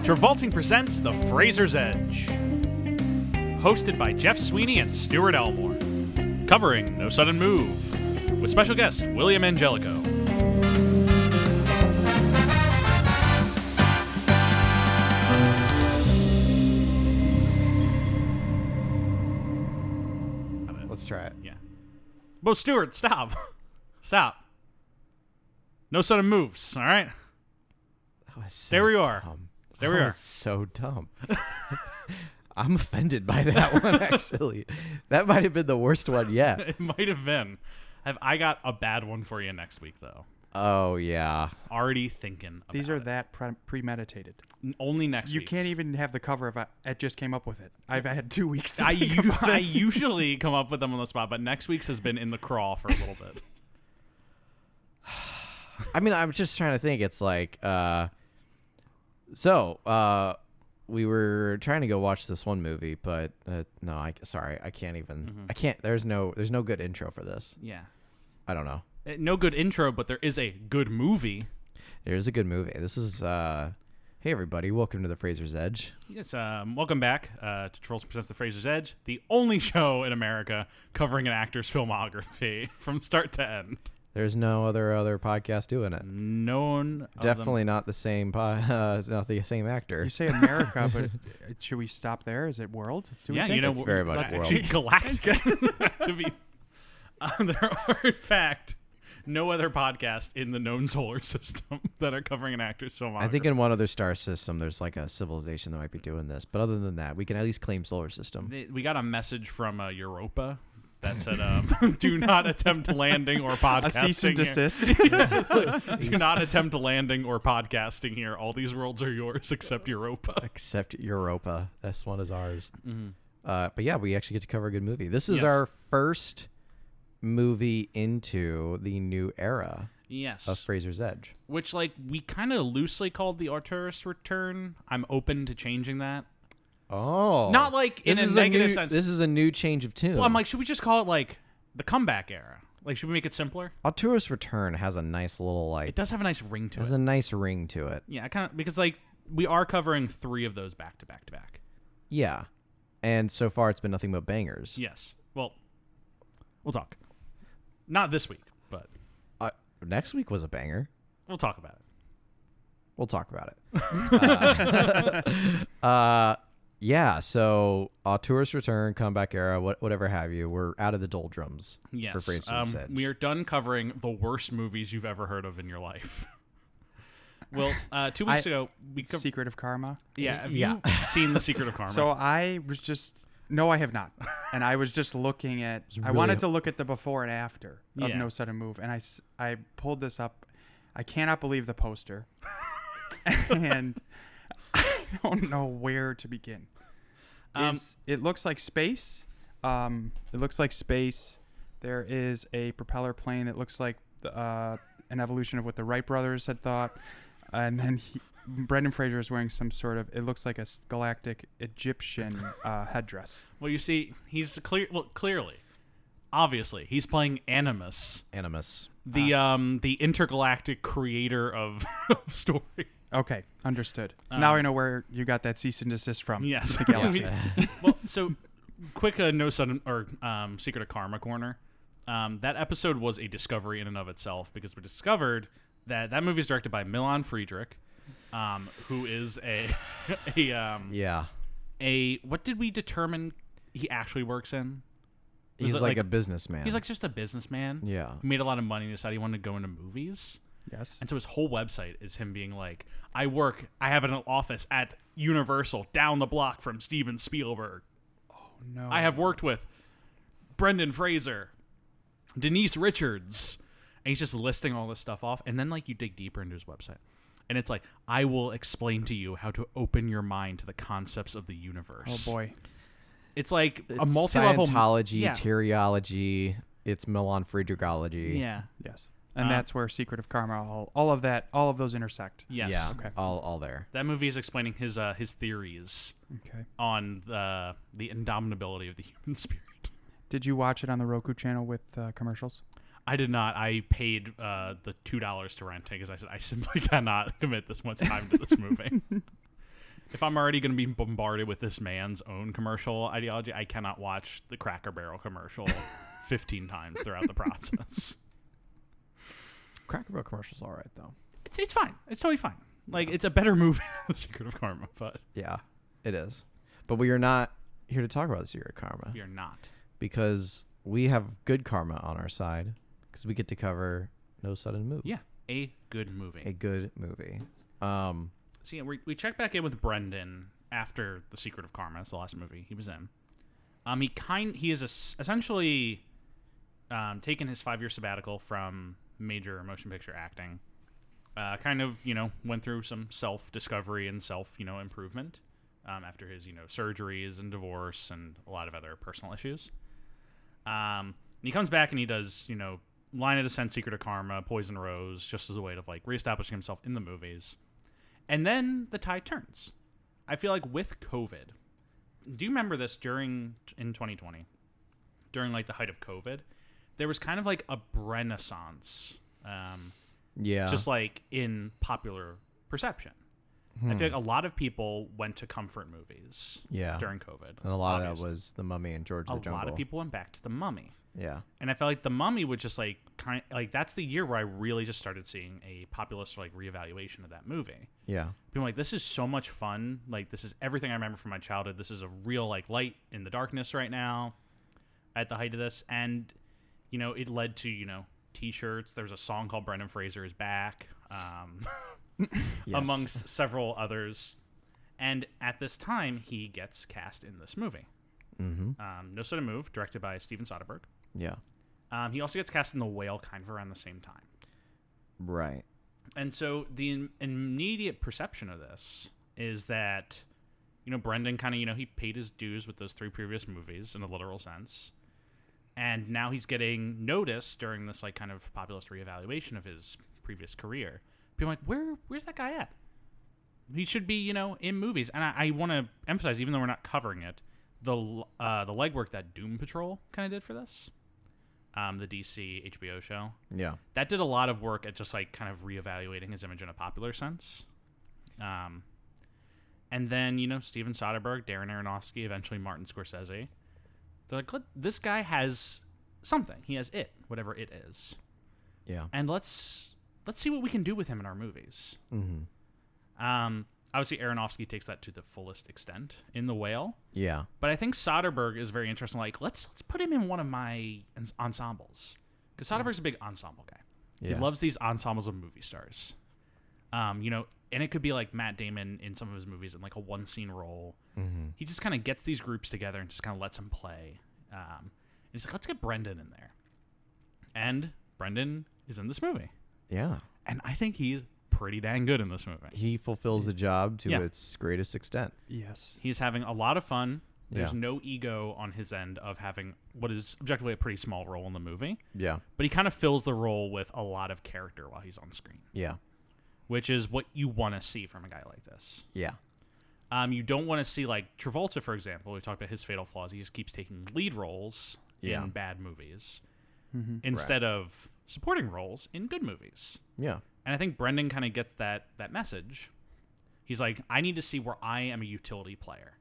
Travolting presents The Fraser's Edge. Hosted by Jeff Sweeney and Stuart Elmore. Covering No Sudden Move. With special guest William Angelico. Let's try it. Yeah. Whoa, Stuart, stop. Stop. No sudden moves, all right? That was so There we are. dumb. There we That are. was so dumb. I'm offended by that one, actually. That might have been the worst one yet. It might have been. I got a bad one for you next week, though. Oh, yeah. Already thinking about These are it. that premeditated. Only next You week. can't even have the cover of I just came up with it. I've had 2 weeks to I think about I it. usually come up with them on the spot, but next week's has been in the crawl for a little bit. I mean, I'm just trying to think. It's like, we were trying to go watch this one movie, but no, I can't even. I can't. There's no good intro for this. Yeah. I don't know. No good intro, but there is a good movie. There is a good movie. This is, hey everybody, welcome to the Fraser's Edge. Yes, welcome back to Trolls Presents The Fraser's Edge, the only show in America covering an actor's filmography from start to end. There's no other podcast doing it. No one. Definitely not the same. It's not the same actor. You say America, but should we stop there? Is it world? Do we Yeah, think? you know, It's very much that's world. actually galactic. To be, there are in fact no other podcast in the known solar system that are covering an actor's filmography. I think in one other star system, there's like a civilization that might be doing this. But other than that, we can at least claim solar system. We got a message from Europa that said, "Do not attempt landing or podcasting." A cease and here." desist. Do not attempt landing or podcasting here. All these worlds are yours except Europa. Except Europa. This one is ours. But yeah, we actually get to cover a good movie. This is Yes. our first movie into the new era Yes. of Fraser's Edge. Which, like, we kind of loosely called the Arturus Return. I'm open to changing that. Oh. Not like in a negative sense. This is a new change of tune. Well, I'm like, should we just call it, like, the comeback era? Like, should we make it simpler? Arturus Return has a nice little, like, It does have a nice ring to has it. a nice ring to it. Yeah, I kind of, because, like, we are covering 3 of those back to back to back. Yeah. And so far, it's been nothing but bangers. Yes. Well, we'll talk. Not this week, but Next week was a banger. we'll talk about it. We'll talk about it. Yeah, so Arturus Return, comeback era, whatever have you. We're out of the doldrums Yes. for Fraser's Edge. We are done covering the worst movies you've ever heard of in your life. Well, 2 weeks ago, we covered... Secret of Karma. Yeah, have Yeah. you seen The Secret of Karma? So I was just no, I have not, and I was just looking at. I really- wanted to look at the before and after of Yeah. No Sudden Move, and I pulled this up. I cannot believe the poster, and I don't know where to begin. It looks like space. It looks like space. There is a propeller plane that looks like an evolution of what the Wright brothers had thought, and then Brendan Fraser is wearing some sort of. It looks like a galactic Egyptian headdress. Well, you see, he's clearly, obviously, he's playing Animus, the intergalactic creator of story. Okay, understood. Now I know where you got that cease and desist from. Yes. The galaxy. Well, so quick, no sudden or Secret of Karma corner. That episode was a discovery in and of itself because we discovered that movie is directed by Milan Friedrich, who is what did we determine he actually works in? Was He's it like a businessman. He's like just a businessman. Yeah. Who made a lot of money and decided he wanted to go into movies. Yes. And so his whole website is him being like, I have an office at Universal down the block from Steven Spielberg. Oh no. I have worked with Brendan Fraser, Denise Richards. And he's just listing all this stuff off. And then, like, you dig deeper into his website. And it's like, I will explain to you how to open your mind to the concepts of the universe. Oh boy. It's like a It's multi-level... Scientology, Yeah. Teriology, it's Milan Friedrichology. Yeah. Yes. And that's where Secret of Karma, all of those intersect. Yes. Yeah, Okay. all there. That movie is explaining his theories Okay. on the indomitability of the human spirit. Did you watch it on the Roku channel with commercials? I did not. I paid the $2 to rent it because I said I simply cannot commit this much time to this movie. if I'm already going to be bombarded with this man's own commercial ideology, I cannot watch the Cracker Barrel commercial 15 times throughout the process. Cracker Barrel commercial's all right though. It's fine. It's totally fine. Like, it's a better movie than The Secret of Karma, but Yeah, it is. But we are not here to talk about The Secret of Karma. we are not. Because we have good karma on our side. Because we get to cover No Sudden Move. Yeah, a good movie. A good movie. So yeah, we checked back in with Brendan after The Secret of Karma. It's the last movie he was in. He is essentially taken his 5-year sabbatical from major motion picture acting. Kind of, went through some self-discovery and self-improvement after his, surgeries and divorce and a lot of other personal issues. And he comes back and he does, Line of Descent, Secret of Karma, Poison Rose, just as a way of, like, reestablishing himself in the movies. And then the tide turns. I feel like with COVID, do you remember this in 2020? During, like, the height of COVID, there was kind of like a renaissance. Yeah. Just like in popular perception. I feel like a lot of people went to comfort movies during COVID. And a lot of that was The Mummy and George of the Jungle. A lot of people went back to The Mummy. Yeah. And I felt like The Mummy would just like that's the year where I really just started seeing a populist like reevaluation of that movie. Yeah. Being like, this is so much fun. Like, this is everything I remember from my childhood. This is a real like light in the darkness right now at the height of this. And, it led to, T-shirts. There was a song called Brendan Fraser is Back, amongst several others. And at this time, he gets cast in this movie. Mm-hmm. No Sudden Move, directed by Steven Soderbergh. Yeah. He also gets cast in The Whale kind of around the same time. Right. And so the immediate perception of this is that, Brendan kind of, he paid his dues with those 3 previous movies in a literal sense. And now he's getting noticed during this like kind of populist reevaluation of his previous career. People are like, where's that guy at? He should be, in movies. And I want to emphasize, even though we're not covering it, the legwork that Doom Patrol kind of did for this, the DC HBO show. Yeah. That did a lot of work at just like kind of reevaluating his image in a popular sense. And then, Steven Soderbergh, Darren Aronofsky, eventually Martin Scorsese. They're like, this guy has something. He has it, whatever it is. Yeah. And let's see what we can do with him in our movies. Mm-hmm. Obviously, Aronofsky takes that to the fullest extent in The Whale. Yeah. But I think Soderbergh is very interesting. Like, let's put him in one of my ensembles. Because Soderbergh's a big ensemble guy. Yeah. He loves these ensembles of movie stars. And it could be like Matt Damon in some of his movies in like a 1-scene role. Mm-hmm. He just kind of gets these groups together and just kind of lets them play. And he's like, let's get Brendan in there. And Brendan is in this movie. Yeah. And I think he's pretty dang good in this movie. He fulfills the job to its greatest extent. Yes. He's having a lot of fun. There's Yeah. no ego on his end of having what is objectively a pretty small role in the movie. Yeah. But he kind of fills the role with a lot of character while he's on screen. Yeah. Which is what you want to see from a guy like this. Yeah. You don't want to see, like, Travolta, for example. We talked about his fatal flaws. He just keeps taking lead roles in bad movies instead of supporting roles in good movies. Yeah. And I think Brendan kind of gets that message. He's like, I need to see where I am a utility player.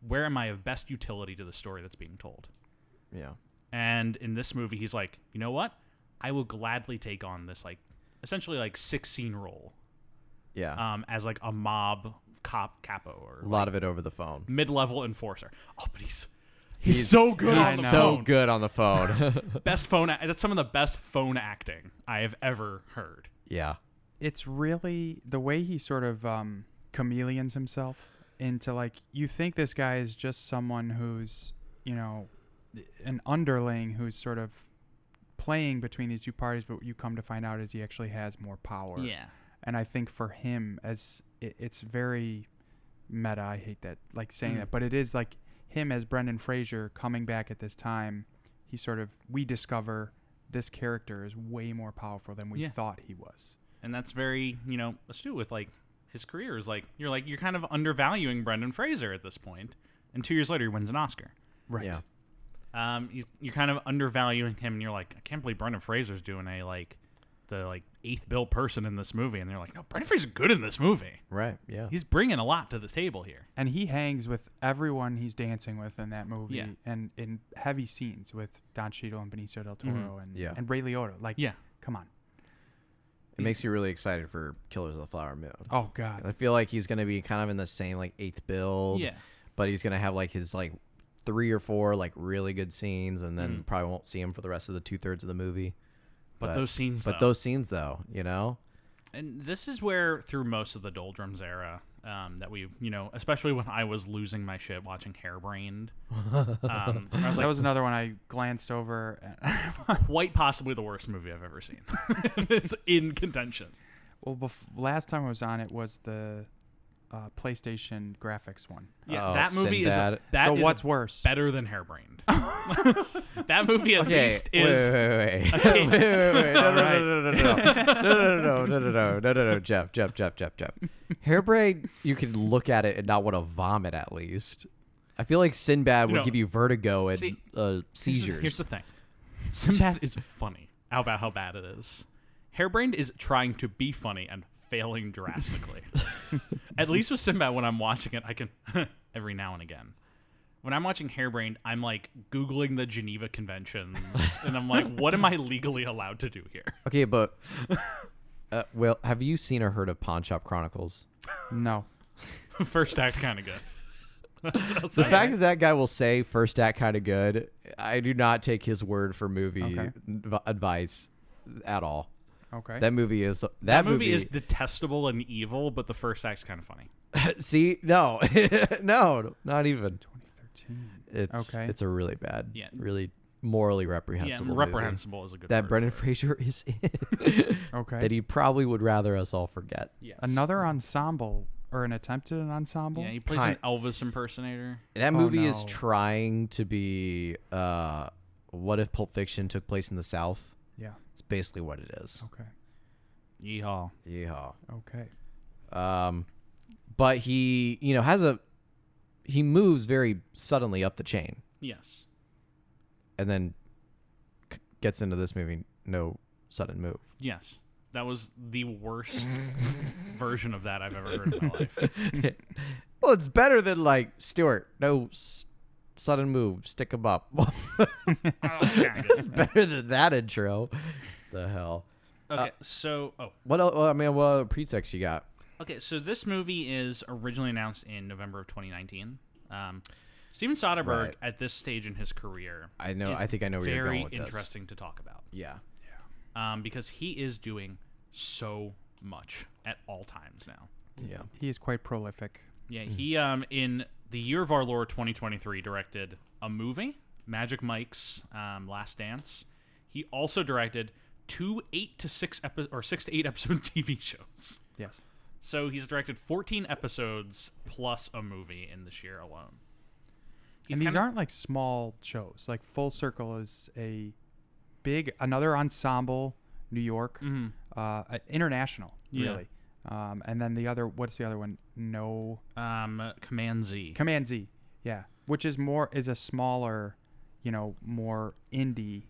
Where am I of best utility to the story that's being told? Yeah. And in this movie, he's like, you know what? I will gladly take on this, like, essentially, like, 6-scene role. Yeah. As, like, a mob capo or a lot of it over the phone. Mid-level enforcer. Oh, but he's so good on the phone. So good on the phone. Best phone. That's some of the best phone acting I have ever heard. Yeah. It's really the way he sort of chameleons himself into, like, you think this guy is just someone who's, an underling who's sort of playing between these two parties, but what you come to find out is he actually has more power. Yeah. And I think for him, it's very meta. I hate that, like, saying that, but it is like him as Brendan Fraser coming back at this time. We discover this character is way more powerful than we thought he was. And that's very, astute with, like, his career is like, you're kind of undervaluing Brendan Fraser at this point. And 2 years later, he wins an Oscar. Right. Yeah. You're kind of undervaluing him, and you're like, I can't believe Brendan Fraser's doing a, like, the like 8th bill person in this movie, and they're like, no, Brendan Fraser's good in this movie. Right. Yeah. He's bringing a lot to the table here. And he hangs with everyone he's dancing with in that movie, Yeah. and in heavy scenes with Don Cheadle and Benicio del Toro Yeah. and Ray Liotta. Like, Yeah. come on. It makes you really excited for Killers of the Flower Moon. Oh God. I feel like he's gonna be kind of in the same like 8th build. Yeah. But he's gonna have like his like 3 or 4 like really good scenes, and then probably won't see him for the rest of the 2/3 of the movie. But those scenes, But though. those scenes, though, you know. And this is where, through most of the doldrums era, that we, especially when I was losing my shit watching Hairbrained, I was That like, was another one I glanced over. quite possibly the worst movie I've ever seen. It's in contention. Well, last time I was on it was the PlayStation graphics one. Yeah, Oh, that movie is Sinbad. So is what's worse? better than Hairbrained. That movie at least is. Wait. No, Jeff. Hairbrain, you can look at it and not want to vomit at least. I feel like Sinbad would give you vertigo and See, seizures. Here's the thing. Sinbad is funny about how bad it is. Hairbrained is trying to be funny and failing drastically. At least with Sinbad, when I'm watching it, I can every now and again. When I'm watching Hairbrained, I'm like Googling the Geneva Conventions, and I'm like, what am I legally allowed to do here? Okay, but well, have you seen or heard of Pawn Shop Chronicles? No. First act kind of good. The fact that guy will say first act kind of good, I do not take his word for movie advice at all. Okay. That movie is that movie is detestable and evil, but the first act's kind of funny. See, no, no, not even. 2013. It's a really bad, Yeah. really morally reprehensible. Yeah, reprehensible is a good that word Brendan for it. Fraser is in. Okay. That he probably would rather us all forget. Yes. Another ensemble or an attempt at an ensemble. Yeah, he plays an Elvis impersonator. That movie is no. trying to be what if Pulp Fiction took place in the South? Yeah. It's basically what it is. Okay. Yeehaw. Yeehaw. Okay. But he, he moves very suddenly up the chain, Yes. and then gets into this movie, no sudden move. Yes. That was the worst version of that I've ever heard in my life. Well, it's better than like Stuart, no sudden move, stick 'em up. It's better than that intro. The hell. Okay, so What else? I mean, what other pretext you got? okay, so this movie is originally announced in November of 2019. Steven Soderbergh, Right. at this stage in his career, I know. is I think I know where you're going with very this. interesting to talk about. Yeah. Because he is doing so much at all times now. Yeah. He is quite prolific. Yeah, he in the year of our Lord 2023 directed a movie, Magic Mike's Last Dance. He also directed 6 to 8 episode TV shows. Yes. So he's directed 14 episodes plus a movie in this year alone. And these aren't like small shows. Like Full Circle is another ensemble, New York, international, Yeah. really. And then what's the other one? Command Z. Command Z, yeah, which is a smaller, more indie,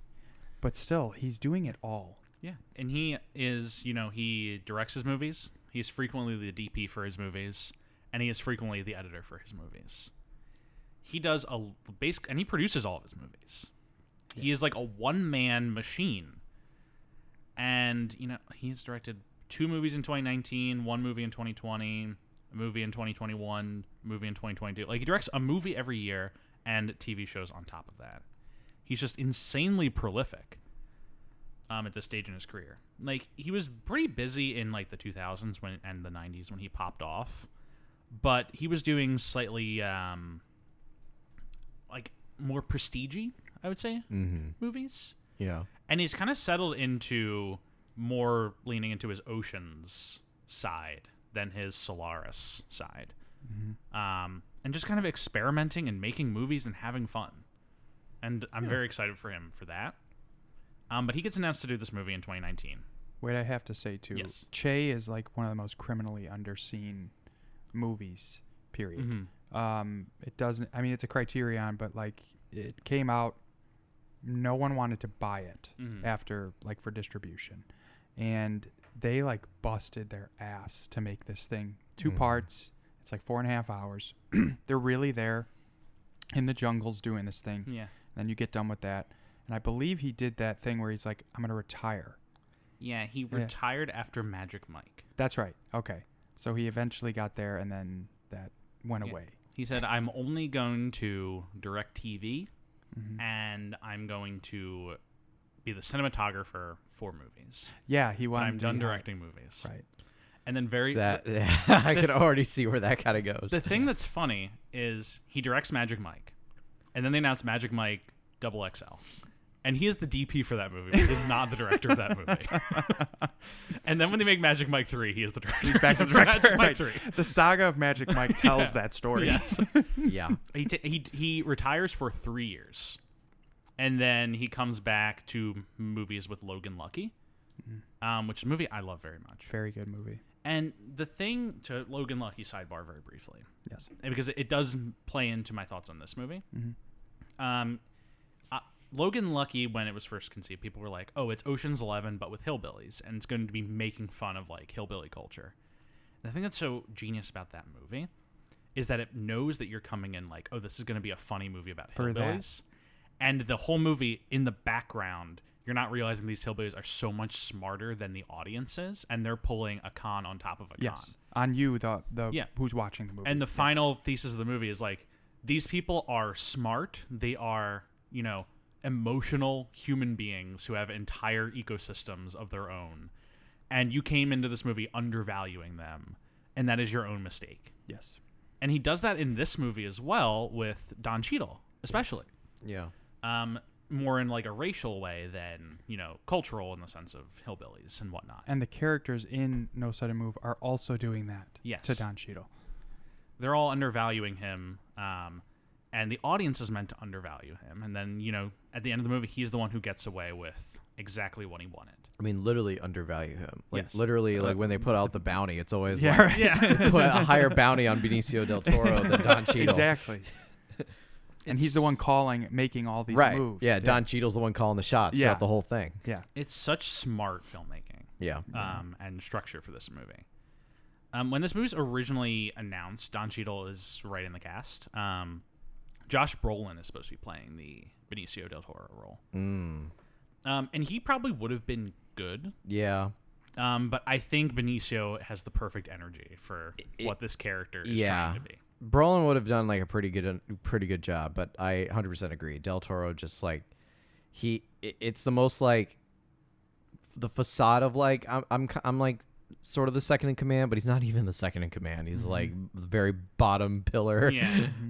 but still he's doing it all. Yeah, and he is, he directs his movies. He's frequently the DP for his movies, and he is frequently the editor for his movies. He does and he produces all of his movies. Yeah. He is like a one-man machine. And, he's directed 2 movies in 2019, 1 movie in 2020, a movie in 2021, movie in 2022. Like, he directs a movie every year and TV shows on top of that. He's just insanely prolific at this stage in his career. Like, he was pretty busy in, like, the 2000s and the 90s when he popped off. But he was doing slightly, more prestige-y, I would say, movies. Yeah. And he's kind of settled into more leaning into his Oceans side than his Solaris side. And just kind of experimenting and making movies and having fun. And I'm very excited for him for that. But he gets announced to do this movie in 2019. Wait, I have to say, too, Yes. Che is like one of the most criminally underseen movies, period. It doesn't, it's a Criterion, but like it came out, no one wanted to buy it after, like, for distribution. and they like busted their ass to make this thing. 2 parts. It's like 4.5 hours. They're really there in the jungles doing this thing. Yeah. Then you get done with that. And I believe he did that thing where he's like, I'm going to retire. Yeah, he retired after Magic Mike. That's right. Okay. So he eventually got there, and then that went away. He said, I'm only going to direct TV, and I'm going to be the cinematographer for movies. Yeah, he wanted I'm done directing movies. Right. And then I can already see where that kind of goes. The thing that's funny is he directs Magic Mike, and then they announced Magic Mike XXL. And he is the DP for that movie, but he is not the director of that movie. And then when they make Magic Mike 3, he is the director. Back to the Magic Mike 3. The saga of Magic Mike tells that story. Yes. Yeah. He retires for 3 years. And then he comes back to movies with Logan Lucky, which is a movie I love very much. Very good movie. And the thing to Logan Lucky sidebar very briefly. Yes. Because it does play into my thoughts on this movie. Logan Lucky, when it was first conceived, people were like, oh, it's Ocean's 11, but with hillbillies. And it's going to be making fun of, like, hillbilly culture. And the thing that's so genius about that movie is that it knows that you're coming in like, oh, this is going to be a funny movie about hillbillies. And the whole movie, in the background, you're not realizing these hillbillies are so much smarter than the audience is, and they're pulling a con on top of a con. Yes. On you, the who's watching the movie. And the final thesis of the movie is like, these people are smart. They are, you know, emotional human beings who have entire ecosystems of their own, and you came into this movie undervaluing them, and that is your own mistake. Yes. And he does that in this movie as well with Don Cheadle, especially. Yeah. More in like a racial way than, you know, cultural in the sense of hillbillies and whatnot. And the characters in No Sudden Move are also doing that to Don Cheadle. They're all undervaluing him, and the audience is meant to undervalue him. And then, you know, at the end of the movie, he's the one who gets away with exactly what he wanted. I mean, literally undervalue him. Like, Yes. literally, like when they put out the bounty, it's always Yeah, like right. Yeah. put a higher bounty on Benicio del Toro than Don Cheadle. Exactly. And he's the one making all these Right. moves. Yeah, Don Cheadle's the one calling the shots Yeah. throughout the whole thing. Yeah. It's such smart filmmaking. Yeah. And structure for this movie. When this movie was originally announced, Don Cheadle is right in the cast. Josh Brolin is supposed to be playing the Benicio del Toro role. And he probably would have been good. Yeah. But I think Benicio has the perfect energy for what this character is trying to be. Brolin would have done like a pretty good job, but I 100% agree. Del Toro just like it's the most like the facade of like I'm like sort of the second in command, but he's not even the second in command. He's like the very bottom pillar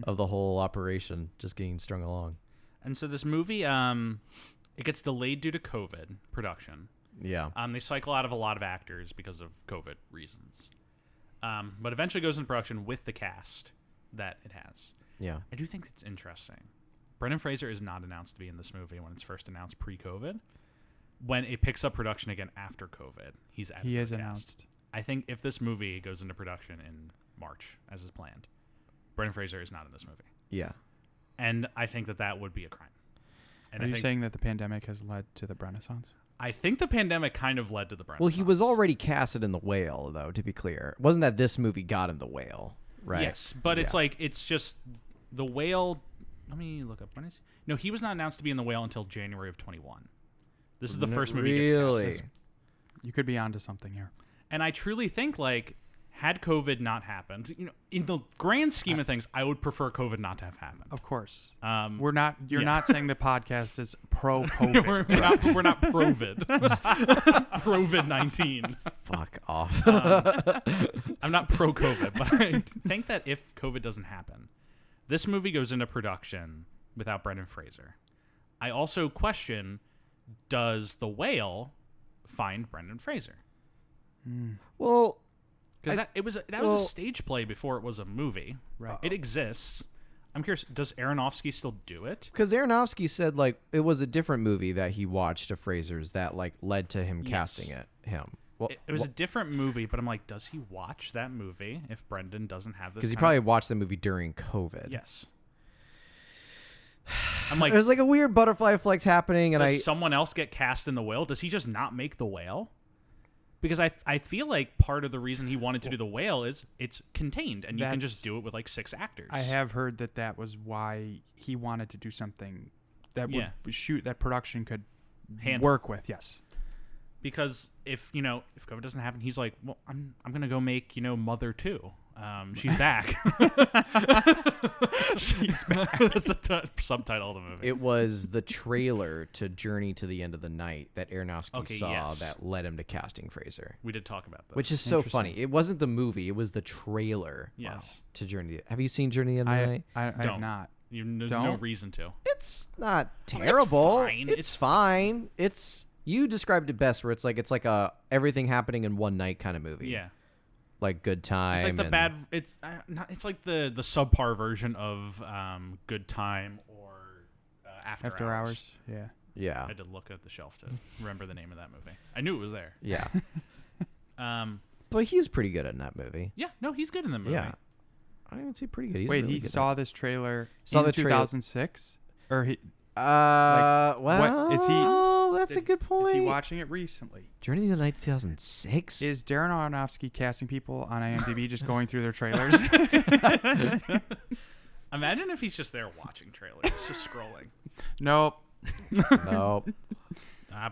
of the whole operation, just getting strung along. And so this movie, it gets delayed due to COVID production. Yeah. They cycle out of a lot of actors because of COVID reasons. But eventually goes into production with the cast that it has. Yeah. I do think it's interesting. Brendan Fraser is not announced to be in this movie when it's first announced pre-COVID. When it picks up production again after COVID, he's added. He is cast. announced. I think if this movie goes into production in March, as is planned, Brendan Fraser is not in this movie. Yeah. And I think that would be a crime. And Are you saying that the pandemic has led to the Renaissance? I think the pandemic kind of led to the Renaissance. Well, he was already casted in The Whale, though, to be clear. It wasn't that this movie got him The Whale, right? Yes, but it's like, it's just The Whale. Let me look up. When is he? No, he was not announced to be in The Whale until January of 21. This is the first movie he Really? gets cast. You could be onto something here. And I truly think, like, had COVID not happened, you know, in the grand scheme of things, I would prefer COVID not to have happened. Of course. You're You're not saying the podcast is pro-COVID. we're not Provid. Provid-19. Fuck off. I'm not pro-COVID, but I think that if COVID doesn't happen, this movie goes into production without Brendan Fraser. I also question, does The Whale find Brendan Fraser? Well, Because that was a stage play before it was a movie. Right. It exists. I'm curious, does Aronofsky still do it? because Aronofsky said like it was a different movie that he watched of Fraser's that like led to him casting him. Well, It was a different movie, but I'm like, does he watch that movie if Brendan doesn't have this? because he probably watched the movie during COVID. Yes. I'm like, There's like a weird butterfly effect happening, and does someone else get cast in The Whale? Does he just not make The Whale? Because I feel like part of the reason he wanted to do The Whale is it's contained, and you can just do it with like 6 actors. I have heard that was why he wanted to do something that would shoot that production could work with. Yes. Because if COVID doesn't happen, he's like, well, I'm gonna go make Mother 2. She's back. She's back. That's the subtitle of the movie. It was the trailer to Journey to the End of the Night that Aronofsky saw that led him to casting Fraser. We did talk about that. Which is so funny. It wasn't the movie. It was the trailer to Journey. Have you seen Journey to the End of the Night? I have not. There's no reason to. It's not terrible. It's fine. It's you described it best, where it's like a everything happening in one night kind of movie. Yeah. Like Good Time. It's like the bad. It's not. It's like the subpar version of Good Time or After Hours. Yeah. Yeah. I had to look at the shelf to remember the name of that movie. I knew it was there. Yeah. But he's pretty good in that movie. Yeah. No, he's good in the movie. Yeah. I would say pretty good. He's Wait, really he good saw this trailer Saw in the trailer- 2006, or he? well, what is he? That's a good point. Is he watching it recently? Journey to the Night 2006? Is Darren Aronofsky casting people on IMDb just going through their trailers? Imagine if he's just there watching trailers, just scrolling. Nope. Nope.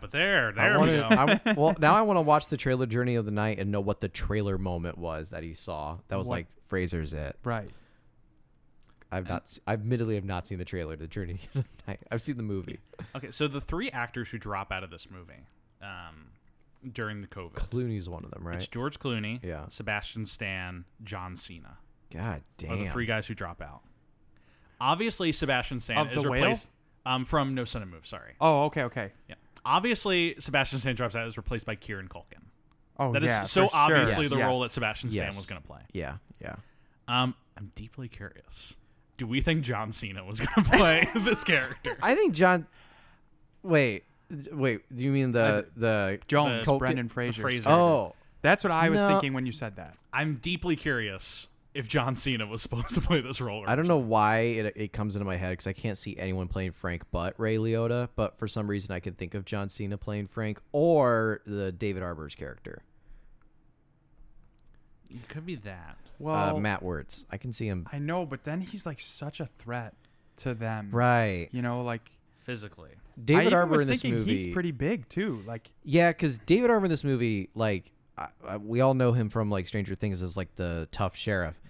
But there we go. Well, now I want to watch the trailer Journey of the Night and know what the trailer moment was that he saw. That was like Fraser's it. Right. I admittedly have not seen the trailer to Journey of the Night. I've seen the movie. Okay, so the 3 actors who drop out of this movie during the COVID. Clooney's one of them, right? It's George Clooney, Yeah. Sebastian Stan, John Cena. God damn. Are the 3 guys who drop out. Obviously, Sebastian Stan Of is The Whale? replaced from No Son of Move. Sorry. Oh, okay. Yeah. Obviously, Sebastian Stan drops out is replaced by Kieran Culkin. Oh, That yeah, is so for sure. obviously Yes. the role Yes. that Sebastian Stan Yes. was going to play. Yeah. I'm deeply curious. Do we think John Cena was going to play this character? I think John. Wait. Do you mean the Jones, Culkin- Brendan Fraser. Fraser. Oh, That's what I was No. thinking when you said that. I'm deeply curious if John Cena was supposed to play this role. I don't know why it comes into my head because I can't see anyone playing Frank but Ray Liotta. But for some reason, I can think of John Cena playing Frank or the David Harbour's character, It could be that. Well, Matt Wirtz. I can see him. I know, but then he's like such a threat to them. Right. You know, like Physically. David I even Harbour was in this thinking movie. he's pretty big too. Like Yeah, because David Harbour in this movie, like, we all know him from like Stranger Things as like the tough sheriff.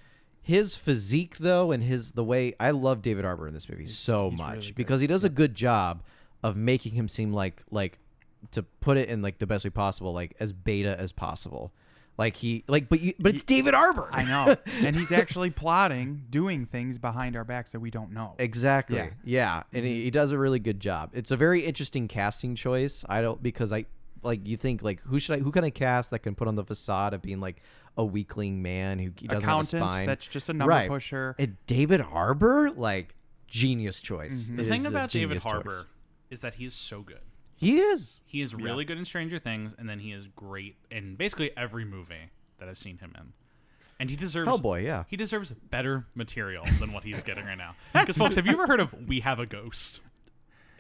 His physique, though, and the way I love David Harbour in this movie so he's much really good. because he does a good job of making him seem like to put it in like the best way possible, like as beta as possible. Like but it's David Harbour. I know, and he's actually plotting, doing things behind our backs that we don't know. Exactly. Yeah. And he does a really good job. It's a very interesting casting choice. Because you think like who can I cast that can put on the facade of being like a weakling man who doesn't Accountant, have a spine. that's just a number Right. pusher. And David Harbour, like genius choice. The It thing is a about David genius choice. Harbour is that he is so good. He is. He is really good in Stranger Things, and then he is great in basically every movie that I've seen him in. And he deserves Hellboy, yeah. He deserves better material than what he's getting right now. Because folks, have you ever heard of We Have a Ghost?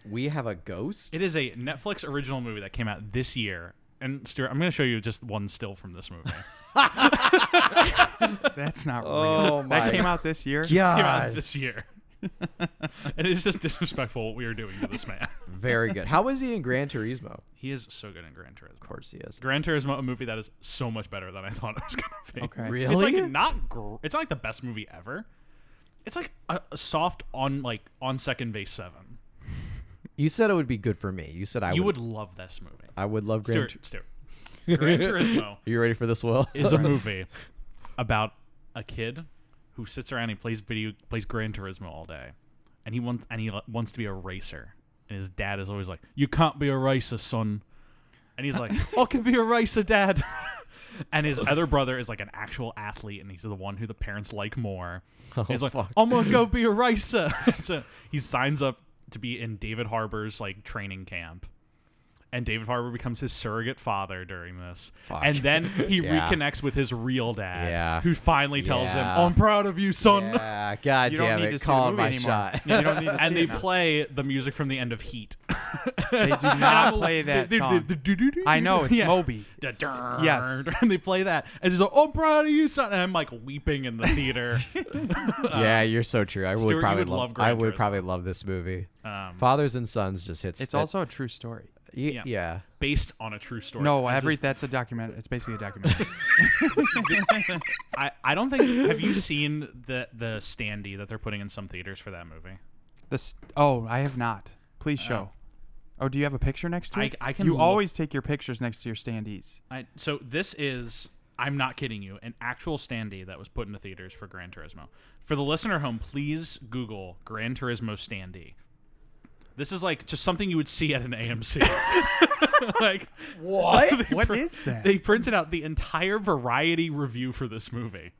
We Have a Ghost? It is a Netflix original movie that came out this year. And Stuart, I'm going to show you just one still from this movie. That's not Oh real. my That came out this year. It came out God. this year. It is just disrespectful what we are doing to this man. Very good. How is he in Gran Turismo? He is so good in Gran Turismo. Of course he is. Gran Turismo, a movie that is so much better than I thought it was going to be. Okay. Really? It's like it's not like the best movie ever. It's like a soft on second base 7. You said it would be good for me. You said You would love this movie. I would love Gran Stuart. Gran Turismo Are you ready for this, Will? is a movie about a kid who sits around and plays Gran Turismo all day, and he wants to be a racer. And his dad is always like, "You can't be a racer, son." And he's like, "I can be a racer, Dad." And his other brother is like an actual athlete, and he's the one who the parents like more. He's like, fuck. "I'm gonna go be a racer." So he signs up to be in David Harbour's like training camp. and David Harbour becomes his surrogate father during this. Fuck. And then he Yeah. reconnects with his real dad, Yeah. who finally tells him, Yeah. "I'm proud of you, son." Yeah, God You don't damn need it, to see the calling movie my anymore. shot. You don't need to see And they it now. play the music from the end of Heat. They do not play that song. I know, it's Moby. Yes. And they play that. And he's like, "I'm proud of you, son." And I'm like weeping in the theater. Yeah, you're so true. I Stuart, you would probably would love I Gran would Turismo. probably love this movie. Um, Fathers and Sons just hits. It's also a true story. Yeah. Yeah. based on a true story. No, As is- that's a document. It's basically a documentary. I don't think. Have you seen the standee that they're putting in some theaters for that movie? I have not. Please show. Oh, do you have a picture next to it? I can You look- always take your pictures next to your standees. So this is, I'm not kidding you, an actual standee that was put into theaters for Gran Turismo. For the listener at home, please Google Gran Turismo standee. This is like just something you would see at an AMC. Like What? What is that? They printed out the entire Variety review for this movie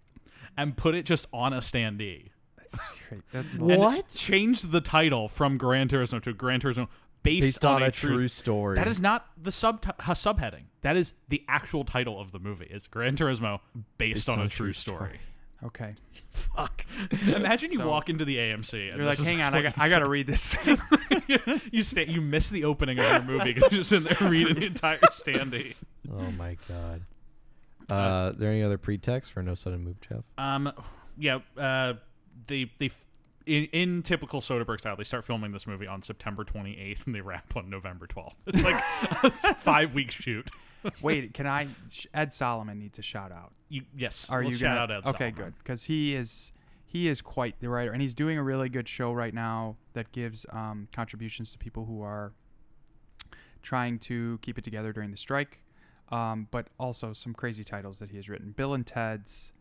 and put it just on a standee. That's great. That's And What? changed the title from Gran Turismo to Gran Turismo Based on a true story. That is not the subheading. That is the actual title of the movie. It's Gran Turismo based on a true story. okay. Fuck. Imagine you So- walk into the AMC and You're like, this is hang on, what I got to read this thing. you miss the opening of your movie because you're just in there reading the entire standee. Oh my god. Is there any other pretext for no sudden move, Jeff? In typical Soderbergh style, they start filming this movie on September 28th and they wrap on November 12th. It's like a 5-week shoot. Wait, can I? Ed Solomon needs a shout out. Yes. Are let's you shout gonna? out Ed Okay, Solomon. good, because he is quite the writer, and he's doing a really good show right now that gives contributions to people who are trying to keep it together during the strike, but also some crazy titles that he has written: Bill and Ted's,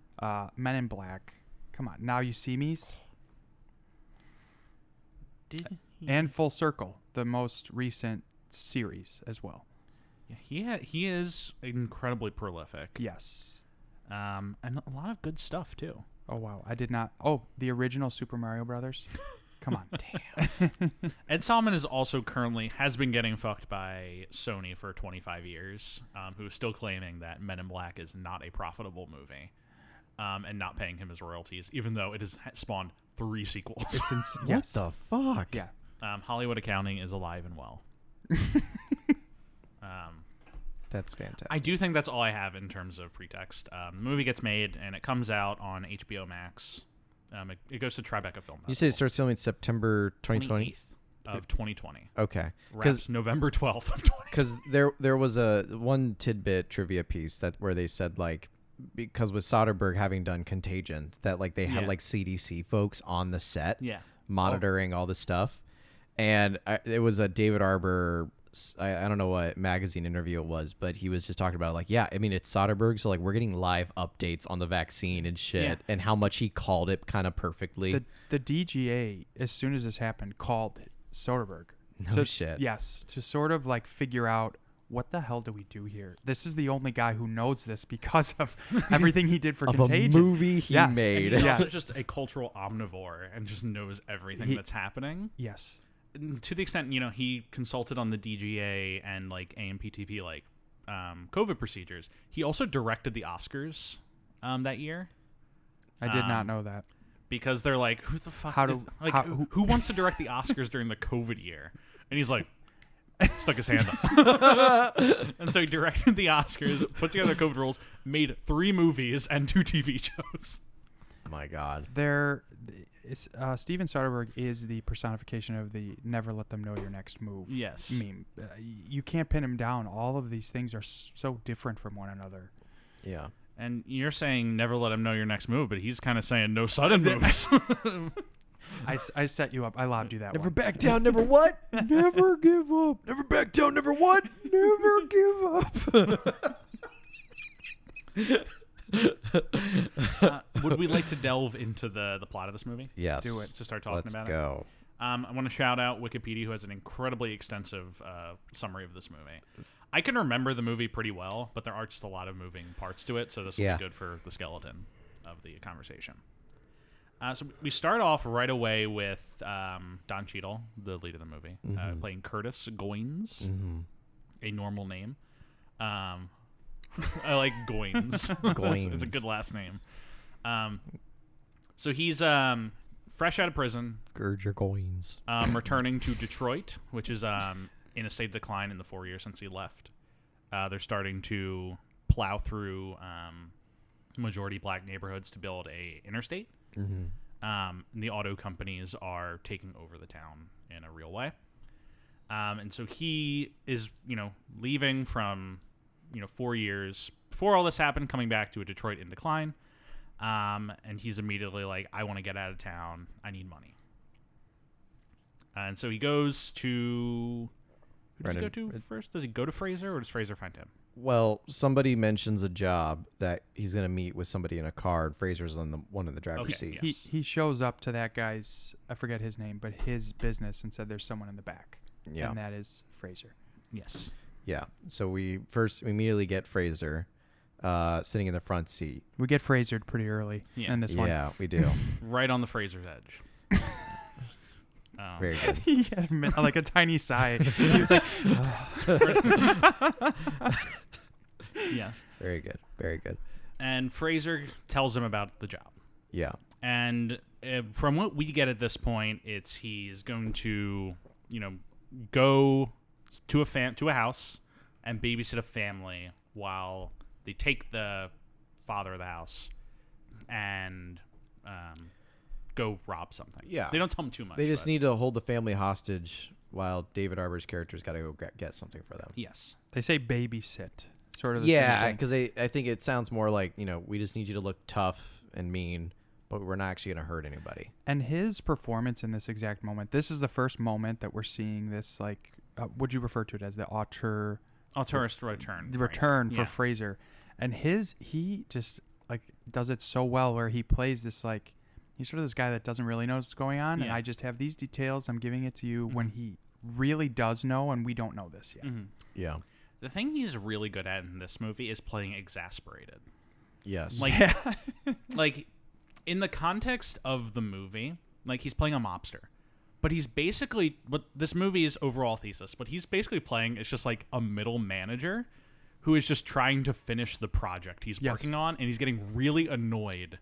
Men in Black. Come on, Now You See Me's, and Full Circle, the most recent series as well. Yeah, he is incredibly prolific. Yes. And a lot of good stuff too. Oh wow, I did not. Oh, the original Super Mario Brothers. Come on, damn. Ed Solomon is also has been getting fucked by Sony for 25 years, who is still claiming that Men in Black is not a profitable movie, and not paying him his royalties, even though it has spawned 3 sequels. It's What yes. the fuck? Yeah. Hollywood accounting is alive and well. That's fantastic. I do think that's all I have in terms of pretext. The movie gets made and it comes out on HBO Max. It goes to Tribeca Film You said it starts filming September 2020? 28th of 2020. Okay. Wraps November 12th of 2020. Because there was a one tidbit trivia piece where they said, like, because with Soderbergh having done Contagion, that like they had Yeah. like CDC folks on the set Yeah. monitoring all the stuff, and it was a David Arbor. I don't know what magazine interview it was, but he was just talking about like, yeah, I mean it's Soderbergh, so like we're getting live updates on the vaccine and shit, Yeah. and how much he called it kind of perfectly. The DGA, as soon as this happened, called Soderbergh. No shit. Yes, to sort of like figure out what the hell do we do here. This is the only guy who knows this because of everything he did for of Contagion. a movie he Yes. made. He's Yes. also just a cultural omnivore and just knows everything that's happening. Yes. And to the extent, he consulted on the DGA and like AMPTP like COVID procedures. He also directed the Oscars that year. I did not know that. Because they're like, who the fuck who wants to direct the Oscars during the COVID year? And he's like, stuck his hand up. And so he directed the Oscars, put together COVID rules, made 3 movies and 2 TV shows. Oh my god. Steven Soderbergh is the personification of the never let them know your next move Yes. meme. You can't pin him down. All of these things are so different from one another. Yeah. And you're saying never let him know your next move, but he's kind of saying no sudden moves. I set you up. I lobbed you that Never one. back down, never what? Never give up. Never back down, never what? Never give up. Would we like to delve into the plot of this movie? Yes. Do it. To start talking Let's about go. it? I want to shout out Wikipedia, who has an incredibly extensive summary of this movie. I can remember the movie pretty well, but there are just a lot of moving parts to it, so this will be good for the skeleton of the conversation. So we start off right away with Don Cheadle, the lead of the movie, playing Curtis Goines. a normal name. I like Goins. Goins. It's a good last name. So he's fresh out of prison, Gird your goings. returning to Detroit, which is in a state of decline in the 4 years since he left. They're starting to plow through majority black neighborhoods to build a interstate. And the auto companies are taking over the town in a real way. And so he is, leaving from, 4 years before all this happened, coming back to a Detroit in decline. And he's immediately like, I want to get out of town. I need money. And so he goes to... Who does he go to first? Does he go to Fraser, or does Fraser find him? Well, somebody mentions a job that he's going to meet with somebody in a car, and Fraser's on the one in the driver's seat. Yes. He shows up to that guy's, I forget his name, but his business, and said there's someone in the back. Yeah. And that is Fraser. Yes. Yeah. So we immediately get Fraser sitting in the front seat. We get Frasered pretty early in this one. Yeah, we do. Right on the Fraser's edge. Very good. He had like a tiny sigh. He was like, Yes. Very good. Very good. And Fraser tells him about the job. Yeah. And from what we get at this point, he's going to, go to a house and babysit a family while they take the father of the house and go rob something. Yeah. They don't tell him too much. They just need to hold the family hostage while David Arbor's character's got to go get something for them. Yes. they say babysit, sort of the Yeah, same thing. because I think it sounds more like, we just need you to look tough and mean, but we're not actually going to hurt anybody. And his performance in this exact moment, this is the first moment that we're seeing this, like, would you refer to it as the Auteurist return. the return for Yeah. Fraser. And he just, like, does it so well where he plays this, like, he's sort of this guy that doesn't really know what's going on, and Yeah. I just have these details, I'm giving it to you, Mm-hmm. when he really does know, and we don't know this yet. Mm-hmm. Yeah. The thing he's really good at in this movie is playing exasperated. Yes. Like, like in the context of the movie, like he's playing a mobster, but he's basically what this movie is overall thesis. What he's basically playing is just like a middle manager who is just trying to finish the project he's Yes. working on, and he's getting really annoyed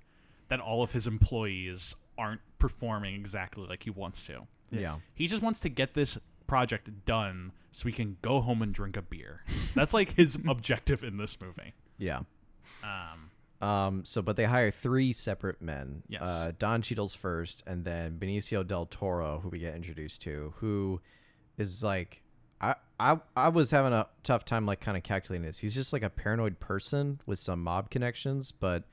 that all of his employees aren't performing exactly like he wants to. Yeah. He just wants to get this project done so he can go home and drink a beer. That's like his objective in this movie. Yeah. But they hire 3 separate men. Yes. Don Cheadle's first, and then Benicio del Toro, who we get introduced to, who is like, I was having a tough time like kind of calculating this. He's just like a paranoid person with some mob connections, but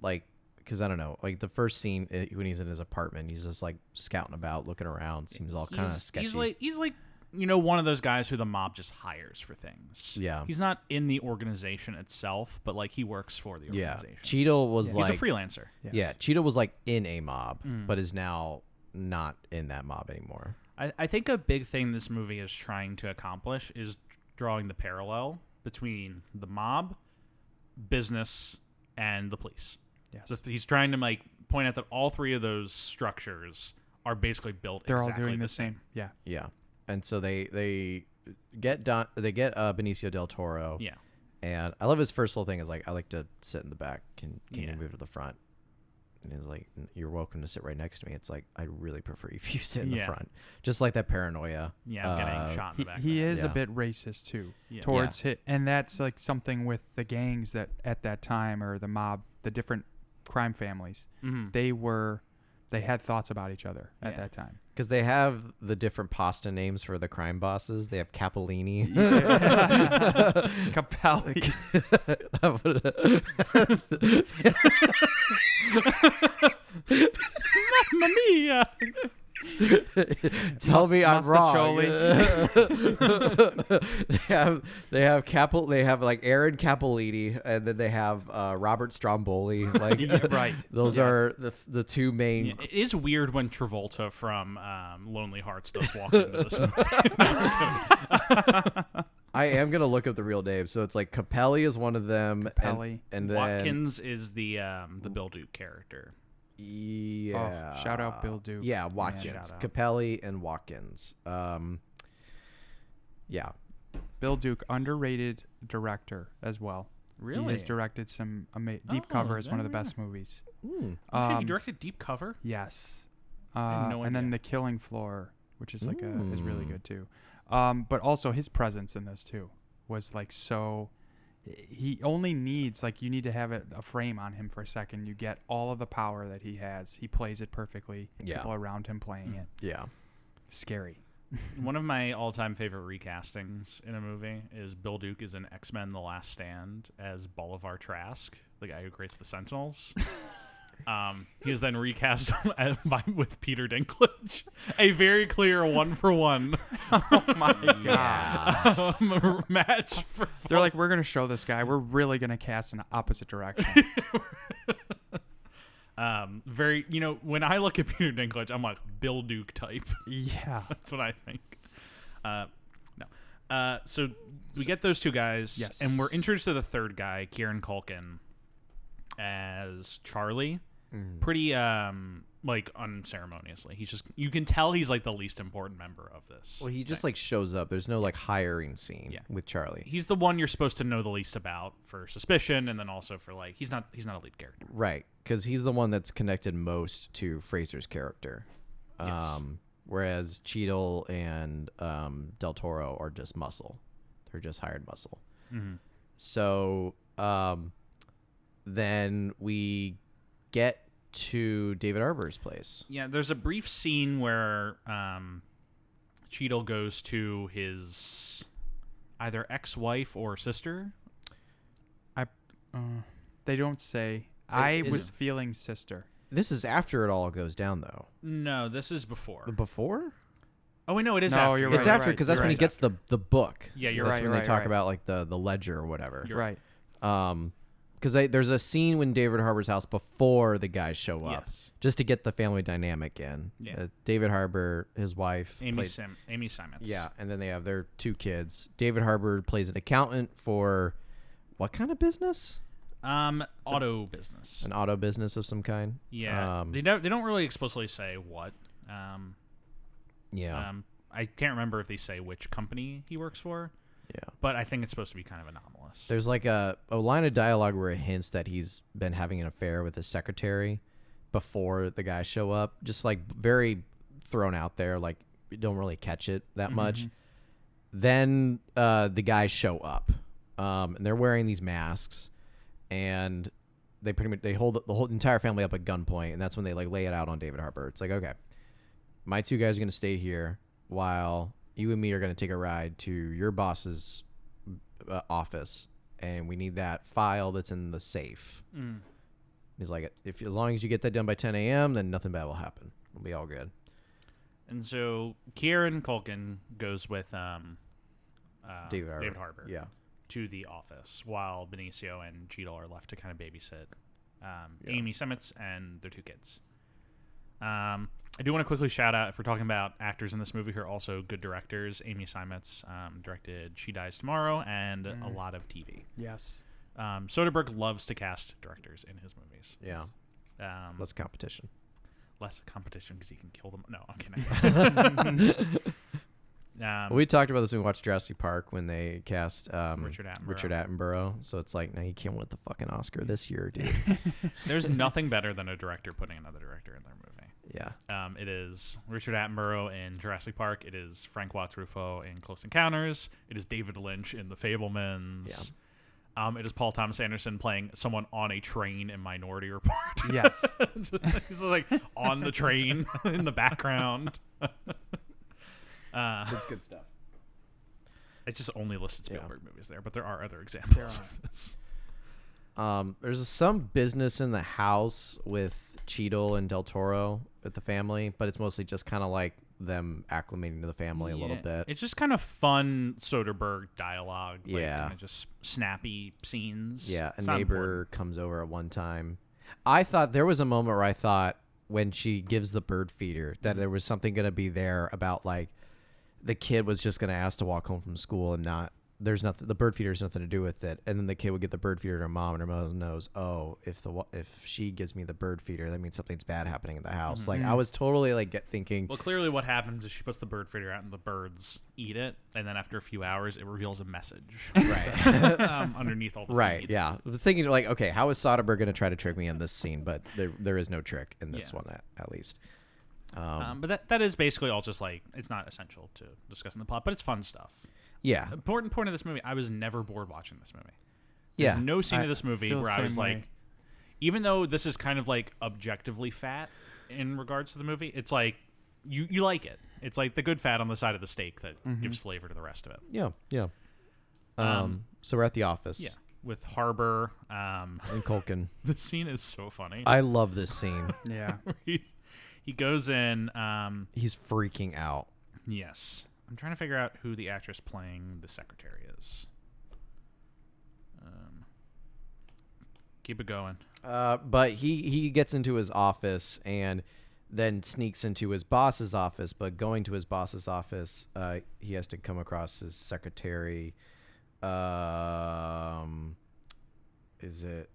like, because I don't know, like the first scene when he's in his apartment, he's just like scouting about, looking around, seems all kind of sketchy. He's like one of those guys who the mob just hires for things. Yeah. He's not in the organization itself, but like he works for the Yeah. organization. Cheadle was like, He's a freelancer. Yes. yeah, Cheadle was like in a mob, but is now not in that mob anymore. I think a big thing this movie is trying to accomplish is drawing the parallel between the mob, business, and the police. Yes. So he's trying to like point out that all 3 of those structures are basically built They're exactly all doing the the same. Yeah. Yeah, and so they get Benicio del Toro. Yeah. And I love his first little thing is like, I like to sit in the back. Can Yeah. you move to the front? And he's like, you're welcome to sit right next to me. It's like, I really prefer if you sit in the Yeah. front. Just like that paranoia. Yeah, I'm getting shot in the back. He is Yeah. a bit racist too Yeah. towards hit, and that's like something with the gangs that at that time, or the mob, the different crime families. Mhm. They had thoughts about each other at Yeah. that time. Because they have the different pasta names for the crime bosses. They have Capolini. Capelli. Mamma mia! Tell me I'm wrong. Mustacholi. they have like Aaron Capolini, and then they have Robert Stromboli. Like Yeah, right. those Yes. are the 2 main. Yeah, it is weird when Travolta from Lonely Hearts does walk into this movie. I am gonna look up the real name. So it's like Capelli is one of them. Capelli. and then Watkins is the Bill Duke character. Yeah. Oh, shout out Bill Duke. Yeah, Shout Watkins, out. Capelli, and Watkins. Yeah. Bill Duke, underrated director as well. Really? He has directed some Deep Cover is one of the best movies. Oh, shit, he directed Deep Cover? Yes. had no and then idea. The Killing Floor, which is like is really good too. But also his presence in this too was like so. He only needs you need to have a frame on him for a second. You get all of the power that he has. He plays it perfectly. Yeah. People around him playing it. Yeah. Scary. One of my all-time favorite recastings in a movie is Bill Duke is in X-Men: The Last Stand as Bolivar Trask, the guy who creates the Sentinels. He was then recast with Peter Dinklage. A very clear one-for-one Oh my god. match. They're like, we're gonna show this guy. We're really gonna cast in the opposite direction. Very, when I look at Peter Dinklage, I'm like Bill Duke type. Yeah. That's what I think. No. So we get those two guys, Yes. and we're introduced to the third guy, Kieran Culkin, as Charlie. Pretty unceremoniously. You can tell he's like the least important member of this. Well, he just shows up. There's no hiring scene with Charlie. He's the one you're supposed to know the least about for suspicion, and then also for he's not a lead character. Right, because he's the one that's connected most to Fraser's character. Yes. Whereas Cheadle and Del Toro are just muscle. They're just hired muscle. Mm-hmm. So then we get to David Harbour's place. Yeah, there's a brief scene where Cheadle goes to his either ex-wife or sister. They don't say. Is was it- feeling sister. This is after it all goes down, though. No, this is before. Before? Oh, wait, no, it is No, after. you're It's right, after because that's you're when he right. gets the book. Yeah, you're That's right, when you're they talk right. about the ledger or whatever. You're Right. Because there's a scene when David Harbour's house before the guys show up, Yes. just to get the family dynamic in. Yeah. David Harbour, his wife, Amy played- Simons. yeah, and then they have their two kids. David Harbour plays an accountant for what kind of business? Auto business. An auto business of some kind. Yeah. They don't really explicitly say what. Yeah. I can't remember if they say which company he works for, Yeah. but I think it's supposed to be kind of anomalous. There's a line of dialogue where it hints that he's been having an affair with his secretary before the guys show up. Just very thrown out there, you don't really catch it that much. Then the guys show up, and they're wearing these masks, and they pretty much hold the whole entire family up at gunpoint, and that's when they lay it out on David Harbour. It's okay, my two guys are gonna stay here while you and me are gonna take a ride to your boss's office, and we need that file that's in the safe. He's like, as long as you get that done by 10 a.m., then nothing bad will happen. We'll be all good. And so Kieran Culkin goes with David Harbour Yeah. to the office while Benicio and Cheadle are left to kind of babysit Amy Simons and their two kids. I do want to quickly shout out, if we're talking about actors in this movie who are also good directors, Amy Simons directed She Dies Tomorrow and a lot of TV. Yes. Soderbergh loves to cast directors in his movies. Yeah. Less competition. Less competition because he can kill them. No, I'm kidding. We talked about this when we watched Jurassic Park when they cast Richard Attenborough. So it's no, you can't win the fucking Oscar this year, dude. There's nothing better than a director putting another director in their movie. Yeah. It is Richard Attenborough in Jurassic Park. It is Frank Watts Ruffo in Close Encounters. It is David Lynch in The Fabelmans. It is Paul Thomas Anderson playing someone on a train in Minority Report. Yes. He's on the train in the background. That's good stuff. It's just only listed Spielberg movies there, but there are other examples of this. There's some business in the house with Cheadle and Del Toro with the family, but it's mostly just kind of them acclimating to the family a little bit. It's just kind of fun Soderbergh dialogue. Yeah. Kind of just snappy scenes. Yeah, a It's not neighbor comes over at one time. I thought there was a moment where I thought when she gives the bird feeder that there was something going to be there about the kid was just going to ask to walk home from school and not there's nothing. The bird feeder has nothing to do with it. And then the kid would get the bird feeder to her mom, and her mom knows, oh, if she gives me the bird feeder, that means something's bad happening in the house. Like I was totally like thinking. Well, clearly what happens is she puts the bird feeder out and the birds eat it, and then after a few hours it reveals a message Right. underneath all the Right. feed. Yeah. I was thinking like, okay, how is Soderbergh going to try to trick me in this scene? But there is no trick in this one at least. But that is basically all just like, it's not essential to discussing the plot, but it's fun stuff. Yeah. Important point of this movie, I was never bored watching this movie. Yeah. There's no scene of this movie feel where the I was same like, way. even though this is kind of like objectively fat in regards to the movie, it's like you like it. It's like the good fat on the side of the steak that gives flavor to the rest of it. Yeah. Yeah. So we're at the office. Yeah, with Harbor. And Culkin. The scene is so funny. I love this scene. Yeah. He goes in. He's freaking out. Yes. I'm trying to figure out who the actress playing the secretary is. Keep it going. But he gets into his office and then sneaks into his boss's office. But going to his boss's office, he has to come across his secretary. Is it?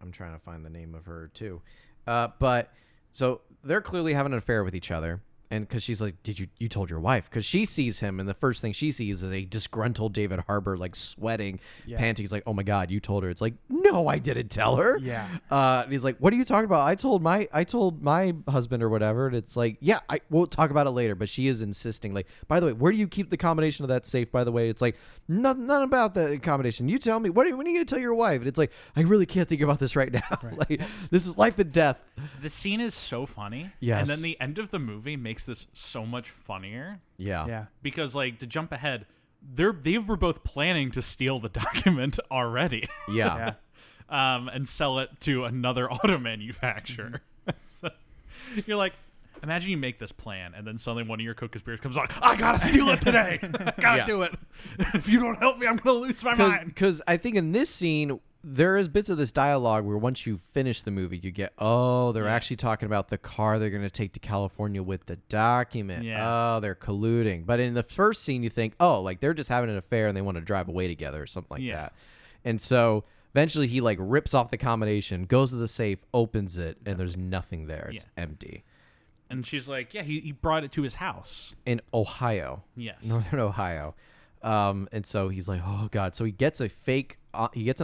I'm trying to find the name of her too. But so they're clearly having an affair with each other. And because she's like, you told your wife? Because she sees him, and the first thing she sees is a disgruntled David Harbour, like sweating, panting. He's like, oh my God, you told her. It's like, no, I didn't tell her. Yeah. And he's like, what are you talking about? I told my husband or whatever. And it's like, yeah, we'll talk about it later. But she is insisting, like, by the way, where do you keep the combination of that safe? By the way, it's like, none about the combination. You tell me. When are you going to tell your wife? And it's like, I really can't think about this right now. Right. Like, this is life and death. The scene is so funny. Yes. And then the end of the movie makes this so much funnier. Yeah. Yeah. Because, like, to jump ahead, they were both planning to steal the document already. Yeah. And sell it to another auto manufacturer. So you're like, imagine you make this plan, and then suddenly one of your co-conspirators comes on, I gotta steal it today. I gotta do it. If you don't help me, I'm gonna lose my mind. Because I think in this scene, there is bits of this dialogue where once you finish the movie, you get, they're actually talking about the car they're going to take to California with the document. Yeah. Oh, they're colluding. But in the first scene, you think, like they're just having an affair and they want to drive away together or something like that. And so eventually he like rips off the combination, goes to the safe, opens it, and there's nothing there. It's empty. And she's like, yeah, he brought it to his house. In Ohio. Yes. Northern Ohio. And so he's like, oh God. So he gets an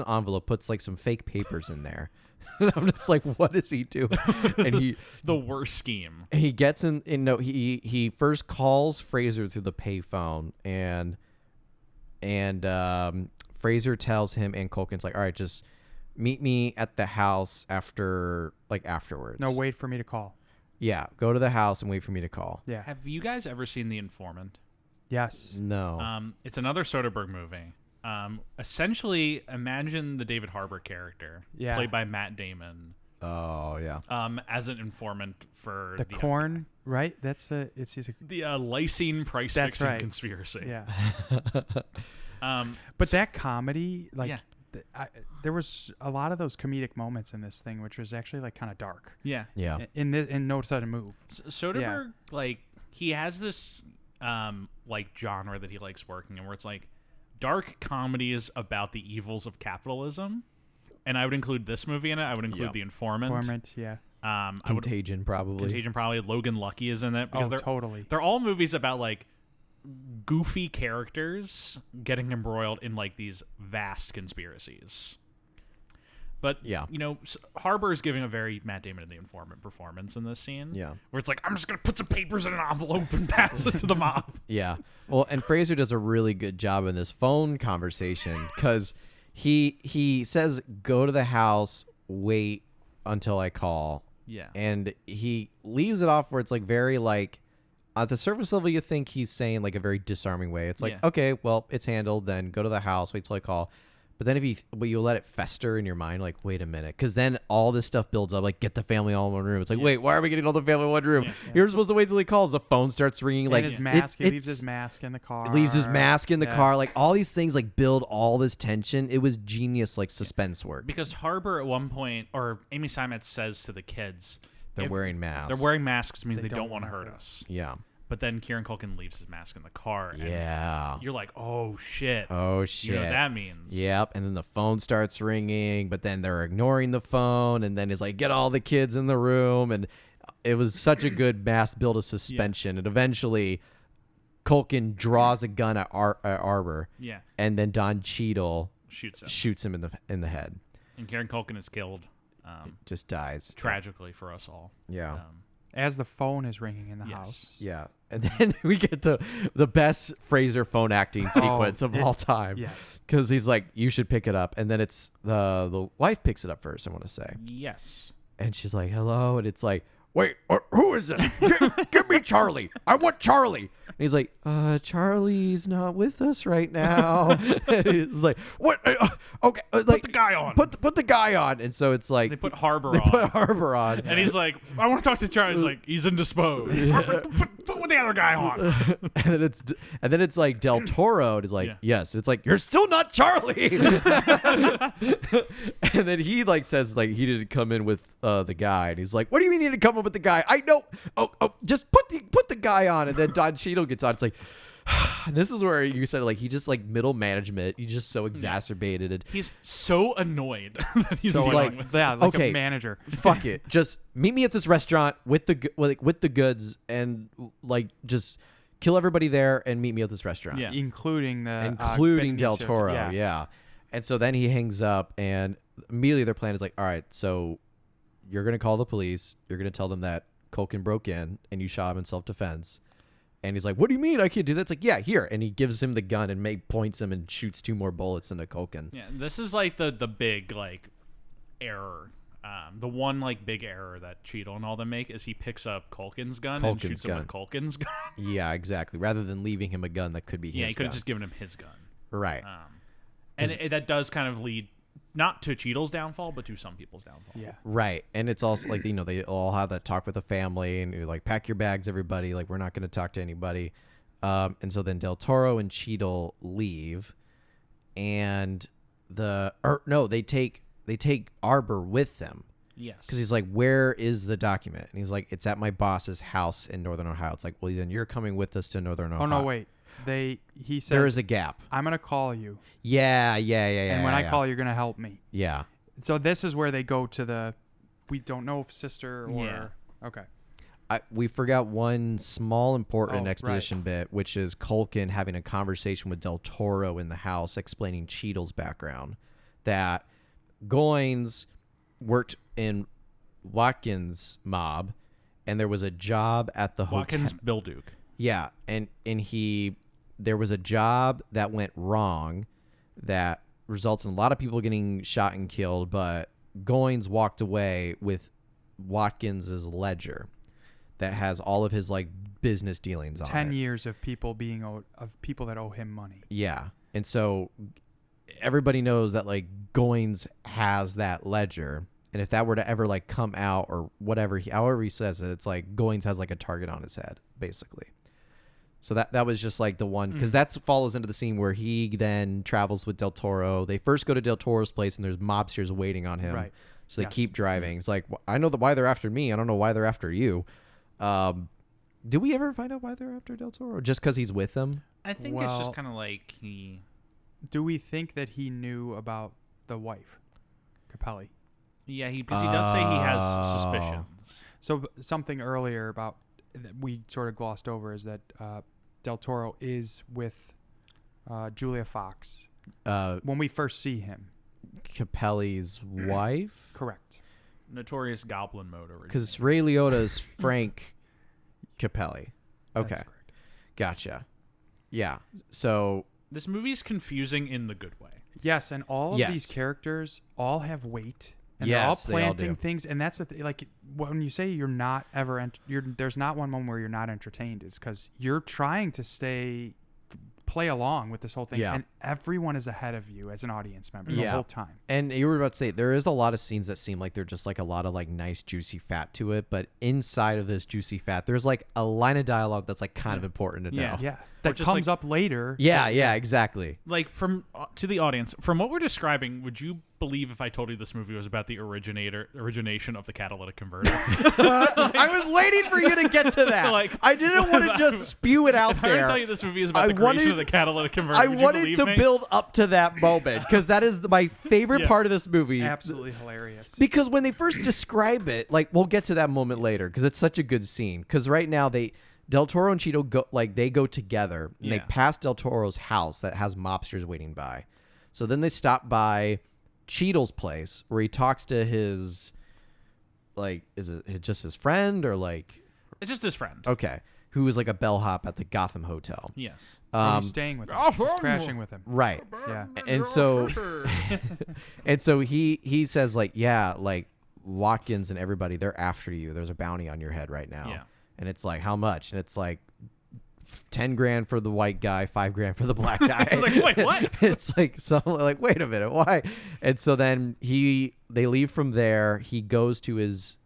envelope, puts like some fake papers in there. And I'm just like, what is he doing? And the worst scheme. And he gets in, he first calls Fraser through the payphone, and Fraser tells him, and Culkin's like, all right, just meet me at the house afterwards. No, wait for me to call. Yeah. Go to the house and wait for me to call. Yeah. Have you guys ever seen The Informant? Yes. No. It's another Soderbergh movie. Essentially, imagine the David Harbour character, played by Matt Damon. Oh yeah. As an informant for the corn, FBI. right? That's the the lysine price fixing conspiracy. Yeah. But that comedy, like, there was a lot of those comedic moments in this thing, which was actually like kind of dark. Yeah. Yeah. In No Sudden Move. Soderbergh, like, he has this like genre that he likes working in, where it's like dark comedies about the evils of capitalism, and I would include this movie in it. I would include The Informant. Yeah. Contagion, probably. Logan Lucky is in it, because totally. They're all movies about like goofy characters getting embroiled in like these vast conspiracies. But Harbour is giving a very Matt Damon in The Informant performance in this scene. Yeah, where it's like, I'm just gonna put some papers in an envelope and pass it to the mob. Yeah. Well, and Fraser does a really good job in this phone conversation, because he says, go to the house, wait until I call. Yeah. And he leaves it off where it's like very like, at the surface level, you think he's saying like a very disarming way. It's like, okay, well, it's handled. Then go to the house, wait till I call. But then you let it fester in your mind, like, wait a minute. Because then all this stuff builds up, like, get the family all in one room. It's like, wait, why are we getting all the family in one room? You're supposed to wait till he calls. The phone starts ringing. And like his mask. He leaves his mask in the car. Leaves his mask in the car. Like, all these things, like, build all this tension. It was genius, like, suspense work. Because Harbour at one point, or Amy Seimetz says to the kids, they're wearing masks. They're wearing masks, means they don't want to hurt us. Yeah. But then Kieran Culkin leaves his mask in the car. And Yeah. you're like, oh shit. Oh shit. You know what that means. Yep. And then the phone starts ringing, but then they're ignoring the phone, and then it's like, get all the kids in the room. And it was such a good mass build of suspension. And eventually Culkin draws a gun at Arbor. Yeah. And then Don Cheadle Shoots him. in the head. And Kieran Culkin is killed. Just dies. Tragically for us all. Yeah. As the phone is ringing in the Yes. house. Yeah. And then we get the best Fraser phone acting sequence of all time. Yes. Because he's like, you should pick it up. And then it's the wife picks it up first, I want to say. Yes. And she's like, hello. And it's like, wait, who is this? Give me Charlie. I want Charlie. And he's like, Charlie's not with us right now. And he's like, what? Okay. Put like, the guy on. Put the guy on. And so it's like, They put Harbor they on. put Harbor on. And he's like, I want to talk to Charlie. He's like, he's indisposed. Put the other guy on. and then it's like Del Toro is like, yes. It's like, you're still not Charlie. And then he like says like he didn't come in with the guy, and he's like, what do you mean you didn't come in with the guy? I know. Oh, just put the guy on. And then Don Cheadle gets on. It's like, this is where you said like he just like middle management. He's just so exacerbated. And He's so annoyed that he's So dealing like, with like okay. a manager. fuck it. Just meet me at this restaurant with the goods, and like just kill everybody there and meet me at this restaurant. Yeah. Including the Including Del Benicio. Toro. Yeah. Yeah. And so then he hangs up, and immediately their plan is like, all right, so you're going to call the police. You're going to tell them that Culkin broke in and you shot him in self-defense. And he's like, what do you mean I can't do that? It's like, yeah, here. And he gives him the gun and points him and shoots 2 more bullets into Culkin. Yeah, this is like the big like error. The one like big error that Cheadle and all them make is he picks up Culkin's gun and shoots him with Culkin's gun. Yeah, exactly. Rather than leaving him a gun that could be his gun. Yeah, he could have just given him his gun. Right. And that does kind of lead not to Cheadle's downfall, but to some people's downfall. Yeah. Right. And it's also like, you know, they all have that talk with the family, and you're like, pack your bags, everybody. Like, we're not going to talk to anybody. And so then Del Toro and Cheadle leave, and they take Arbor with them. Yes. Because he's like, where is the document? And he's like, it's at my boss's house in Northern Ohio. It's like, well, then you're coming with us to Northern Ohio. Oh no, wait. He says There is a gap. I'm gonna call you. Yeah. And when I call, you're gonna help me. Yeah. So this is where they go to the. We don't know if sister or. Yeah. Okay. We forgot one small important Oh, exposition bit, which is Culkin having a conversation with Del Toro in the house, explaining Cheadle's background. That Goins worked in Watkins' mob, and there was a job at the Watkins hotel. Bill Duke. Yeah, and there was a job that went wrong that results in a lot of people getting shot and killed, but Goins walked away with Watkins's ledger that has all of his like business dealings on 10 it. years of people being of people that owe him money. Yeah. And so everybody knows that like Goins has that ledger, and if that were to ever like come out or whatever, however he says it, it's like Goins has like a target on his head, basically. So that was just like the one, because that follows into the scene where he then travels with Del Toro. They first go to Del Toro's place, and there's mobsters waiting on him. Right. So they Yes. keep driving. It's like, I know why they're after me. I don't know why they're after you. Do we ever find out why they're after Del Toro? Just because he's with them? I think it's Well- just kind of like he. Do we think that he knew about the wife, Capelli? Yeah, because he does say he has Oh. suspicions. So something earlier about that we sort of glossed over is that Del Toro is with Julia Fox when we first see him. Capelli's wife? Correct. Notorious Goblin mode originally. Because Ray Liotta's Frank Capelli. Okay. That's correct. Gotcha. Yeah. So This movie's confusing in the good way. Yes, and all of Yes. these characters all have weight. And Yes, they're all they all planting do. things, and that's the like when you say you're not ever, there's not one moment where you're not entertained, is because you're trying to play along with this whole thing, Yeah. and everyone is ahead of you as an audience member the Yeah. whole time. And you were about to say, there is a lot of scenes that seem like they're just like a lot of like nice juicy fat to it, but inside of this juicy fat, there's like a line of dialogue that's like kind of important to know. Yeah. Yeah, that just, comes like, up later. Yeah, exactly. Like, from to the audience, from what we're describing, would you believe if I told you this movie was about the origination of the catalytic converter? I was waiting for you to get to that. Like, I didn't want to just spew it out if I were to there. tell you this movie is about I the creation wanted- of the catalytic converter, I would you wanted believe to me? build up to that moment because that is my favorite Yeah. part of this movie. Absolutely hilarious. Because when they first describe it, like we'll get to that moment later because it's such a good scene. Because right now Del Toro and Cheeto go together and they Yeah. pass Del Toro's house that has mobsters waiting by. So then they stop by Cheeto's place where he talks to his, like, is it just his friend or like, It's just his friend. okay, who is like a bellhop at the Gotham Hotel. Yes. He's staying with him. He's crashing with him. Right. Yeah. And so he says like, yeah, like Watkins and everybody, they're after you. There's a bounty on your head right now. Yeah. And it's like, how much? And it's like 10 grand for the white guy, 5 grand for the black guy. I was like, wait, what? It's like, so like, wait a minute, why? And so then they leave from there. He goes to his,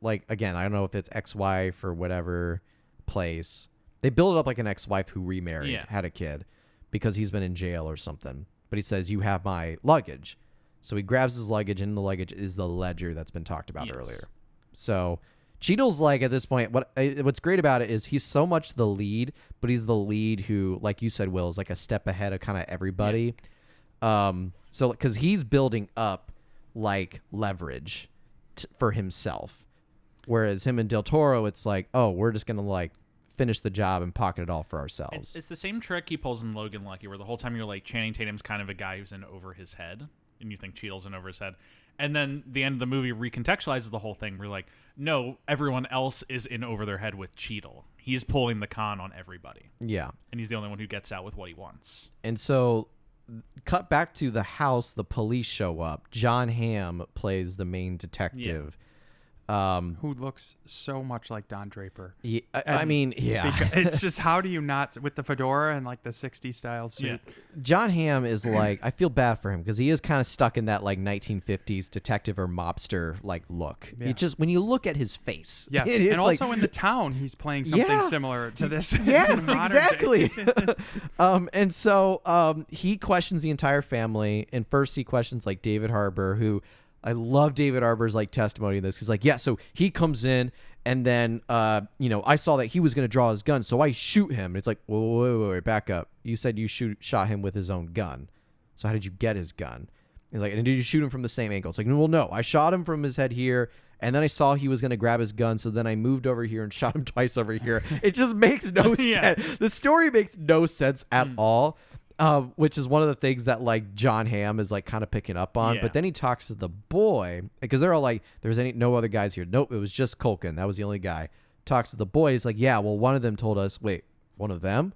like, again, I don't know if it's ex-wife or whatever place. They build it up like an ex-wife who remarried, Yeah. had a kid because he's been in jail or something. But he says, you have my luggage. So he grabs his luggage, and in the luggage is the ledger that's been talked about Yes. earlier. So Cheeto's like, at this point, what's great about it is he's so much the lead, but he's the lead who, like you said, Will, is like a step ahead of kind of everybody. So because he's building up like leverage for himself, whereas him and Del Toro, it's like, oh, we're just gonna like finish the job and pocket it all for ourselves. It's the same trick he pulls in Logan Lucky, where the whole time you're like, Channing Tatum's kind of a guy who's in over his head, and you think Cheadle's in over his head. And then the end of the movie recontextualizes the whole thing. We're like, no, everyone else is in over their head with Cheadle. He's pulling the con on everybody. Yeah. And he's the only one who gets out with what he wants. And so cut back to the house, the police show up. John Hamm plays the main detective. Who looks so much like Don Draper. Yeah, I mean, yeah. It's just, how do you not, with the fedora and like the 60s style suit. Yeah. John Hamm is like, I feel bad for him because he is kind of stuck in that like 1950s detective or mobster like look. Yeah. It just, when you look at his face. Yes, it's and like, also in The Town, he's playing something Yeah. similar to this. Yes, in modern exactly. day. And so he questions the entire family. And first he questions like David Harbour, who I love David Harbour's like testimony in this. He's like, yeah, so he comes in and then, I saw that he was going to draw his gun. So I shoot him. And it's like, wait, back up. You said you shot him with his own gun. So how did you get his gun? He's like, and did you shoot him from the same angle? It's like, well, no, I shot him from his head here. And then I saw he was going to grab his gun. So then I moved over here and shot him twice over here. It just makes no Yeah. sense. The story makes no sense at all. Which is one of the things that like John Hamm is like kind of picking up on. Yeah. But then he talks to the boy because they're all like, there's no other guys here. Nope, it was just Culkin. That was the only guy. Talks to the boy. He's like, yeah, well, one of them told us. Wait, one of them?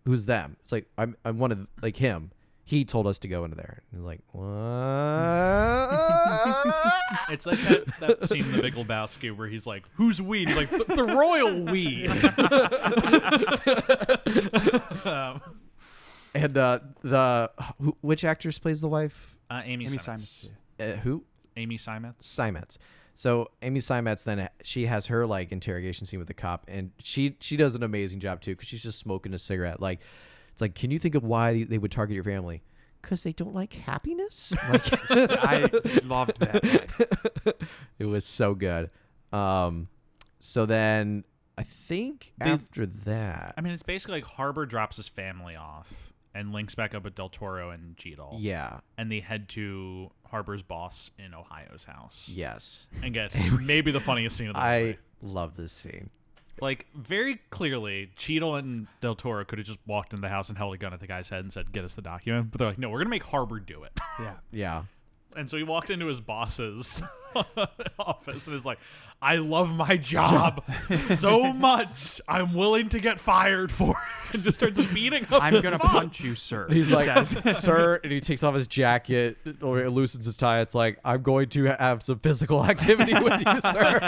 Who's them? It's like, I'm one of like him. He told us to go into there. He's like, what? It's like that scene in The Big Lebowski where he's like, who's we? He's like, the royal we. And which actress plays the wife? Amy Amy Simons. Simons. Yeah. Who? Amy Simons. Simons. So Amy Simons, then she has her like interrogation scene with the cop, and she does an amazing job too because she's just smoking a cigarette. Like, it's like, can you think of why they would target your family? Because they don't like happiness. Like, I loved that line. it was so good. So then I think after that, I mean, it's basically like Harbour drops his family off and links back up with Del Toro and Cheadle. yeah, And they head to Harbour's boss in Ohio's house. yes, And get maybe the funniest scene of the movie. I love this scene. Like, very clearly, Cheadle and Del Toro could have just walked in the house and held a gun at the guy's head and said, get us the document. But they're like, no, we're going to make Harbour do it. Yeah. Yeah. And so he walked into his boss's office and is like, I love my job so much, I'm willing to get fired for it. And just starts beating up I'm his going to boss. punch you, sir. He's he like, says. sir, and he takes off his jacket or loosens his tie. It's like, I'm going to have some physical activity with you, sir.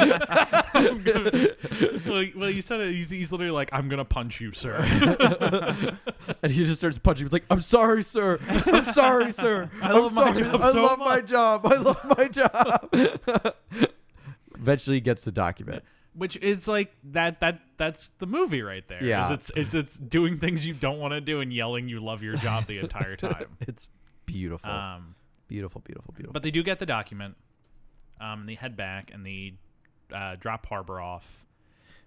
Well, you said it. He's literally like, I'm going to punch you, sir. And he just starts punching. He's like, I'm sorry, sir. I'm sorry, sir. I love my sorry. job I so love my much." job. I love my job. Eventually he gets the document. Which is like that's the movie right there. Yeah. It's doing things you don't want to do and yelling you love your job the entire time. It's beautiful. Beautiful. But they do get the document. They head back and they drop Harbor off.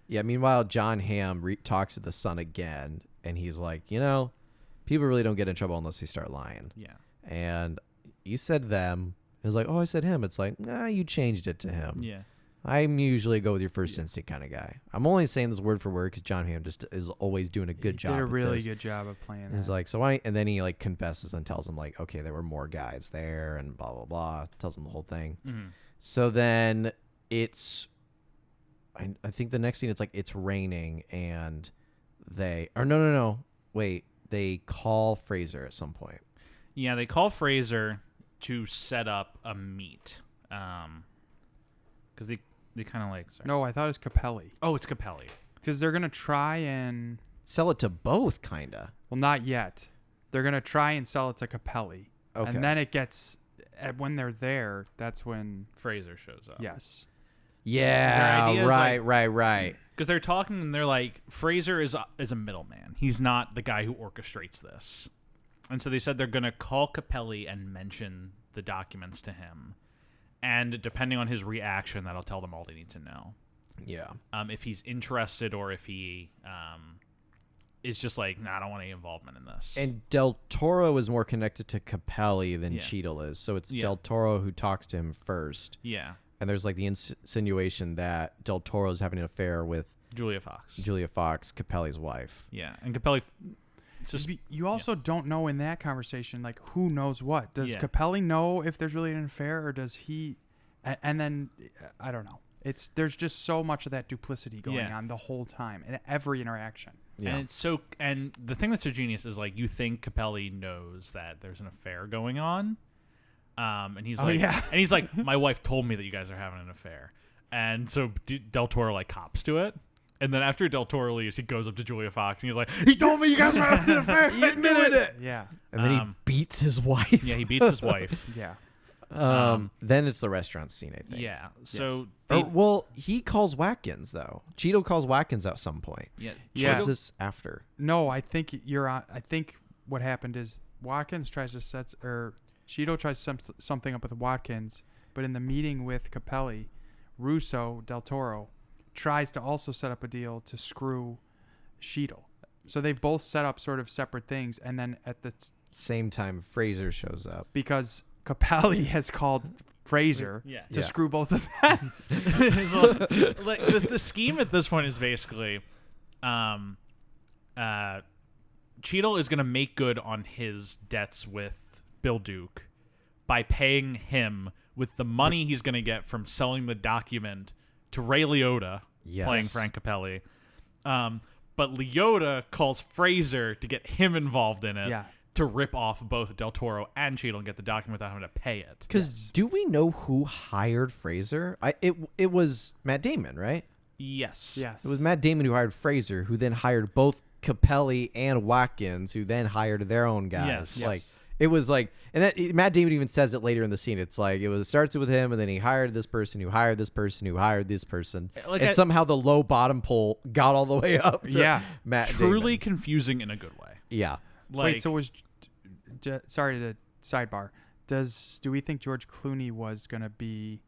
Yeah, meanwhile, John Hamm talks to the son again, and he's like, people really don't get in trouble unless they start lying. Yeah. And you said them. He's like, oh, I said him. It's like, nah, you changed it to him. Yeah. I'm usually go with your first instinct kind of guy. I'm only saying this word for word because John Hamm just is always doing a good job. Did a with really this. good job of playing that. He's like, so why? And then he like confesses and tells him like, okay, there were more guys there and blah blah blah. Tells him the whole thing. Mm-hmm. So then it's, I think the next scene it's like it's raining and they wait, they call Fraser at some point. Yeah, they call Fraser to set up a meet. Because they kind of like... Sorry. No, I thought it was Capelli. Oh, it's Capelli. Because they're going to try and... Sell it to both, kind of. Well, not yet. They're going to try and sell it to Capelli. Okay. And then it gets... When they're there, that's when... Fraser shows up. Yes. Yeah, right. Because they're talking and they're like, Fraser is a middleman. He's not the guy who orchestrates this. And so they said they're going to call Capelli and mention the documents to him. And depending on his reaction, that'll tell them all they need to know. Yeah. If he's interested or if he is just like, nah, I don't want any involvement in this. And Del Toro is more connected to Capelli than Yeah. Cheadle is. So it's Yeah. Del Toro who talks to him first. Yeah. And there's like the insinuation that Del Toro is having an affair with Julia Fox. Julia Fox, Capelli's wife. Yeah. And Capelli... It's just, You also don't know in that conversation, like, who knows what. Does Yeah. Capelli know if there's really an affair, or does he... And then, I don't know. There's just so much of that duplicity going Yeah. on the whole time, in every interaction. Yeah. And it's so, and the thing that's so genius is like you think Capelli knows that there's an affair going on, and he's like, yeah. and he's like, my wife told me that you guys are having an affair, and so Del Toro like cops to it, and then after Del Toro leaves, he goes up to Julia Fox and he's like, he told me you guys were having an affair. He admitted it. Yeah. And then he beats his wife. Yeah, he beats his wife. Yeah. Then it's the restaurant scene, I think. Yeah, so Well, he calls Watkins though. Cheeto calls Watkins at some point. yeah, Yeah. Or is this after? No, I think you're on. I think what happened is Watkins tries to set, or Cheeto tries something up with Watkins, but in the meeting with Capelli, Russo, Del Toro, tries to also set up a deal to screw Cheeto. So they both set up sort of separate things, and then at the Same time, Fraser shows up. because Capelli has called Fraser Yeah. to Yeah. screw both of them. So, like, the scheme at this point is basically, Cheadle is going to make good on his debts with Bill Duke by paying him with the money he's going to get from selling the document to Ray Liotta, Yes. playing Frank Capelli. But Liotta calls Fraser to get him involved in it. Yeah. To rip off both Del Toro and Cheadle and get the document without having to pay it. Because do we know who hired Fraser? It was Matt Damon, right? Yes. Yes. It was Matt Damon who hired Fraser, who then hired both Capelli and Watkins, who then hired their own guys. Yes. Like it was like, and that Matt Damon even says it later in the scene. It's like it starts with him, and then he hired this person, who hired this person, who hired this person, Like and somehow the low bottom pole got all the way up. To Yeah. Matt Truly Damon. confusing in a good way. Yeah. Like, Wait, so was sorry to sidebar. Do we think George Clooney was gonna be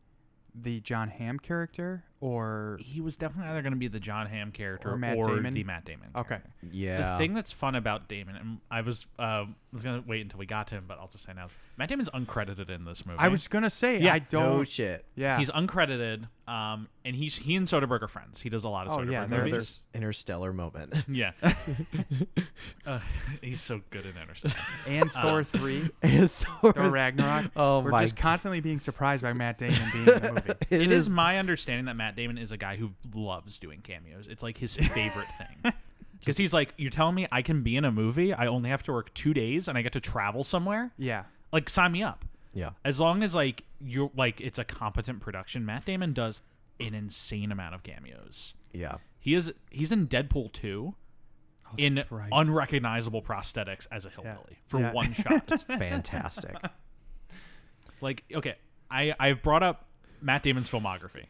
the John Hamm character, or he was definitely either going to be the John Hamm character Or Matt or Damon? the Matt Damon okay? character. Yeah. The thing that's fun about Damon, and I was going to wait until we got to him, but I'll just say now, Matt Damon's uncredited in this movie. I was gonna say Yeah. I don't. No shit. Yeah. He's uncredited, and he and Soderbergh are friends. He does a lot of Oh, Soderbergh yeah, Another movies. interstellar moment. Yeah. He's so good in Interstellar. and Thor 3, And Thor Ragnarok. Oh We're my just constantly being surprised by Matt Damon being in the movie. It is my understanding that Matt Damon is a guy who loves doing cameos. It's like his favorite thing. Because he's like, you're telling me I can be in a movie, I only have to work 2 days, and I get to travel somewhere? Yeah. Like, sign me up. Yeah. As long as, like, you're like it's a competent production, Matt Damon does an insane amount of cameos. Yeah. He's in Deadpool 2 in that's right. unrecognizable prosthetics as a hillbilly for Yeah. one shot. Fantastic. Like, okay, I've brought up Matt Damon's filmography.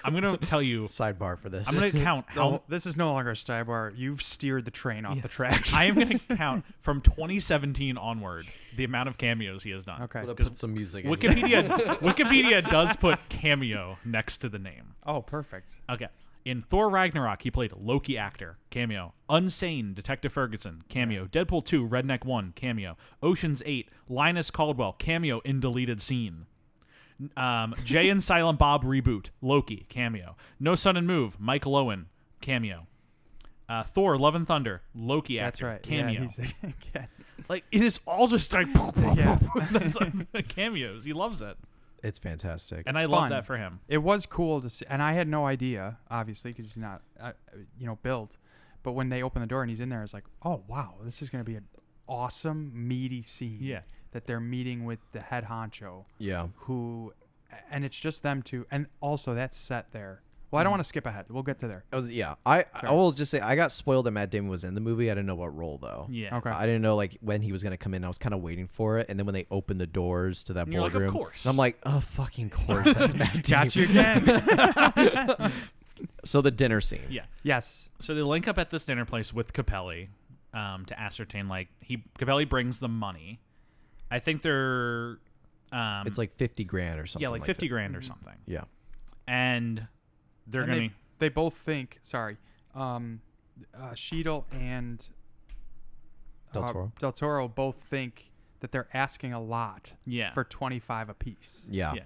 I'm gonna tell you. Sidebar for this. I'm gonna count how. No, this is no longer a sidebar. You've steered the train off the tracks. I am gonna count from 2017 onward the amount of cameos he has done. Okay. I'm gonna put some music in. Wikipedia does put cameo next to the name. Oh, perfect. Okay. In Thor Ragnarok, he played Loki actor, cameo. Unsane, Detective Ferguson, cameo. Deadpool 2, Redneck 1, cameo. Ocean's 8, Linus Caldwell, cameo in deleted scene. Jay and Silent Bob reboot, Loki, cameo. No Sun and Move, Michael Owen, cameo. Thor, Love and Thunder, Loki actor, That's right. cameo. Yeah, he's Like, it is all just like, Yeah. that's like cameos. He loves it. It's fantastic. And It's I love fun. that for him. It was cool to see, and I had no idea, obviously, because he's not, built. But when they open the door and he's in there, it's like, oh wow, this is going to be an awesome, meaty scene. Yeah. That they're meeting with the head honcho. Yeah. And it's just them two, and also that's set there. Well, I don't want to skip ahead. We'll get to there. I will just say I got spoiled that Matt Damon was in the movie. I didn't know what role though. Yeah. Okay. I didn't know like when he was gonna come in. I was kind of waiting for it, and then when they opened the doors to that And you're like, boardroom, of course. and I'm like, oh fucking course, that's Matt Damon. Got you again. So the dinner scene. Yeah. Yes. So they link up at this dinner place with Capelli to ascertain, like, Capelli brings the money. I think they're... It's like 50 grand or something. yeah, like 50 that. grand or something. Yeah. And they're And going to... they both think, Cheadle and Del Toro. both think that they're asking a lot Yeah. for 25 apiece. Yeah. Yeah.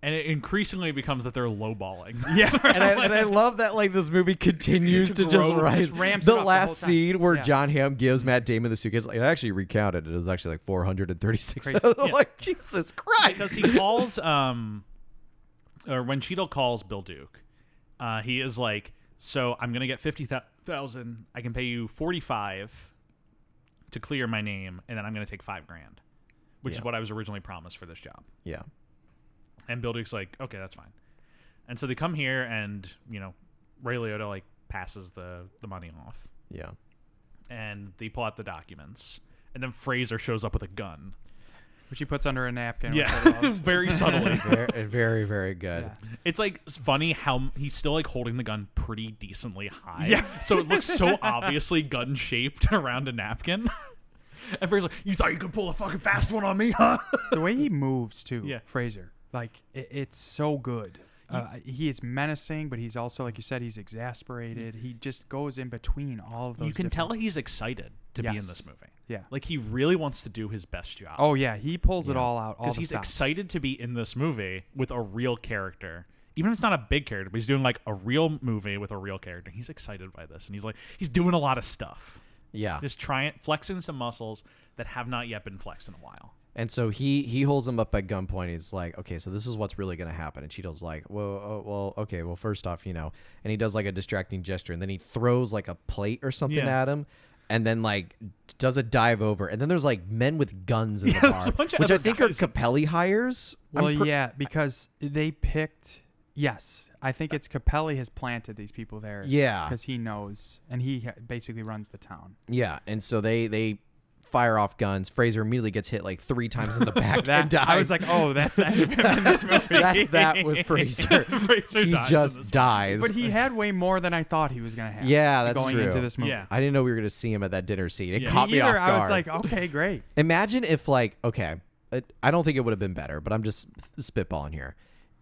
And it increasingly becomes that they're lowballing. Yeah. and I love that like this movie continues to just grow, rise. just ramps The it up the last whole time. scene where Yeah. John Hamm gives Matt Damon the suitcase, like, it actually recounted. It was actually like 436. Crazy. I'm Yeah. like, Jesus Christ. Because he calls... or when Cheadle calls Bill Duke, he is like, so I'm going to get 50,000. I can pay you 45 to clear my name, and then I'm going to take $5,000, which is Yeah. what I was originally promised for this job. Yeah. And Bill Duke's like, okay, that's fine. And so they come here, and Ray Liotta like passes the money off, Yeah. and they pull out the documents, and then Fraser shows up with a gun. Which he puts under a napkin. Yeah, which I loved. very subtly. Very, very, very good. Yeah. It's like funny how he's still like holding the gun pretty decently high. Yeah. So it looks so obviously gun shaped around a napkin. And Fraser's like, you thought you could pull a fucking fast one on me, huh? The way he moves too, Yeah. Fraser, like it's so good. He is menacing, but he's also, like you said, he's exasperated. He just goes in between all of those. You can tell different- he's excited to be in Yes. this movie. Yeah. Like he really wants to do his best job. Oh yeah, he pulls it all out. All because the he's stops. excited to be in this movie with a real character. Even if it's not a big character, but he's doing like a real movie with a real character. He's excited by this, and he's doing a lot of stuff. Yeah. Just flexing some muscles that have not yet been flexed in a while. And so he holds him up at gunpoint. He's like, okay, so this is what's really going to happen. And Cheadle's like, okay, well, first off, and he does like a distracting gesture, and then he throws like a plate or something Yeah. at him, and then like does a dive over. And then there's like men with guns in the there's bar, a bunch of which I other think guys. are Capelli hires. Well, yeah, because they picked. Yes, I think it's Capelli has planted these people there. Yeah. because he knows, and he basically runs the town. Yeah, and so they fire off guns. Fraser immediately gets hit like 3 times in the back and dies. I was like, oh, that's that in this movie. that's that with Fraser. Fraser He dies in just this dies. But he had way more than I thought he was gonna have. Yeah, that's going true. into this movie. Yeah. I didn't know we were going to see him at that dinner scene. It Yeah. caught me off Either guard. I was like, okay, great. Imagine if like, okay, I don't think it would have been better, but I'm just spitballing here.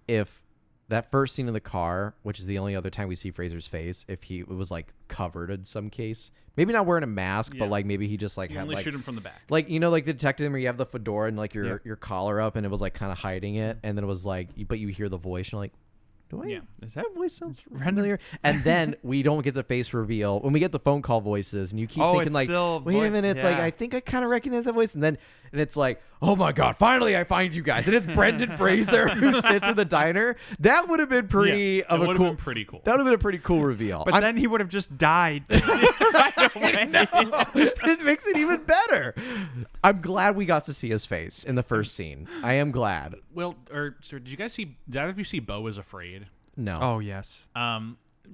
If that first scene in the car, which is the only other time we see Fraser's face, if he was like covered in some case, maybe not wearing a mask, Yeah. but like maybe he just like You had only like shoot him from the back. like like the detective where you have the fedora and like your Yeah. collar up and it was like kind of hiding it, and then it was like, but you hear the voice and you're like, do I? Yeah. Does that voice sounds familiar? And then we don't get the face reveal when we get the phone call voices, and you keep thinking it's like, still wait a minute, it's like yeah. I think I kind of recognize that voice, and it's like, oh my god, finally I find you guys, and it's Brendan Fraser who sits in the diner. That would have been pretty That of a would've cool. been pretty cool. That would have been a pretty cool reveal. But then he would have just died. Right away. It makes it even better. I'm glad we got to see his face in the first scene. I am glad. Well, so did you guys see? Did either of you see Beau is Afraid? No. Oh yes,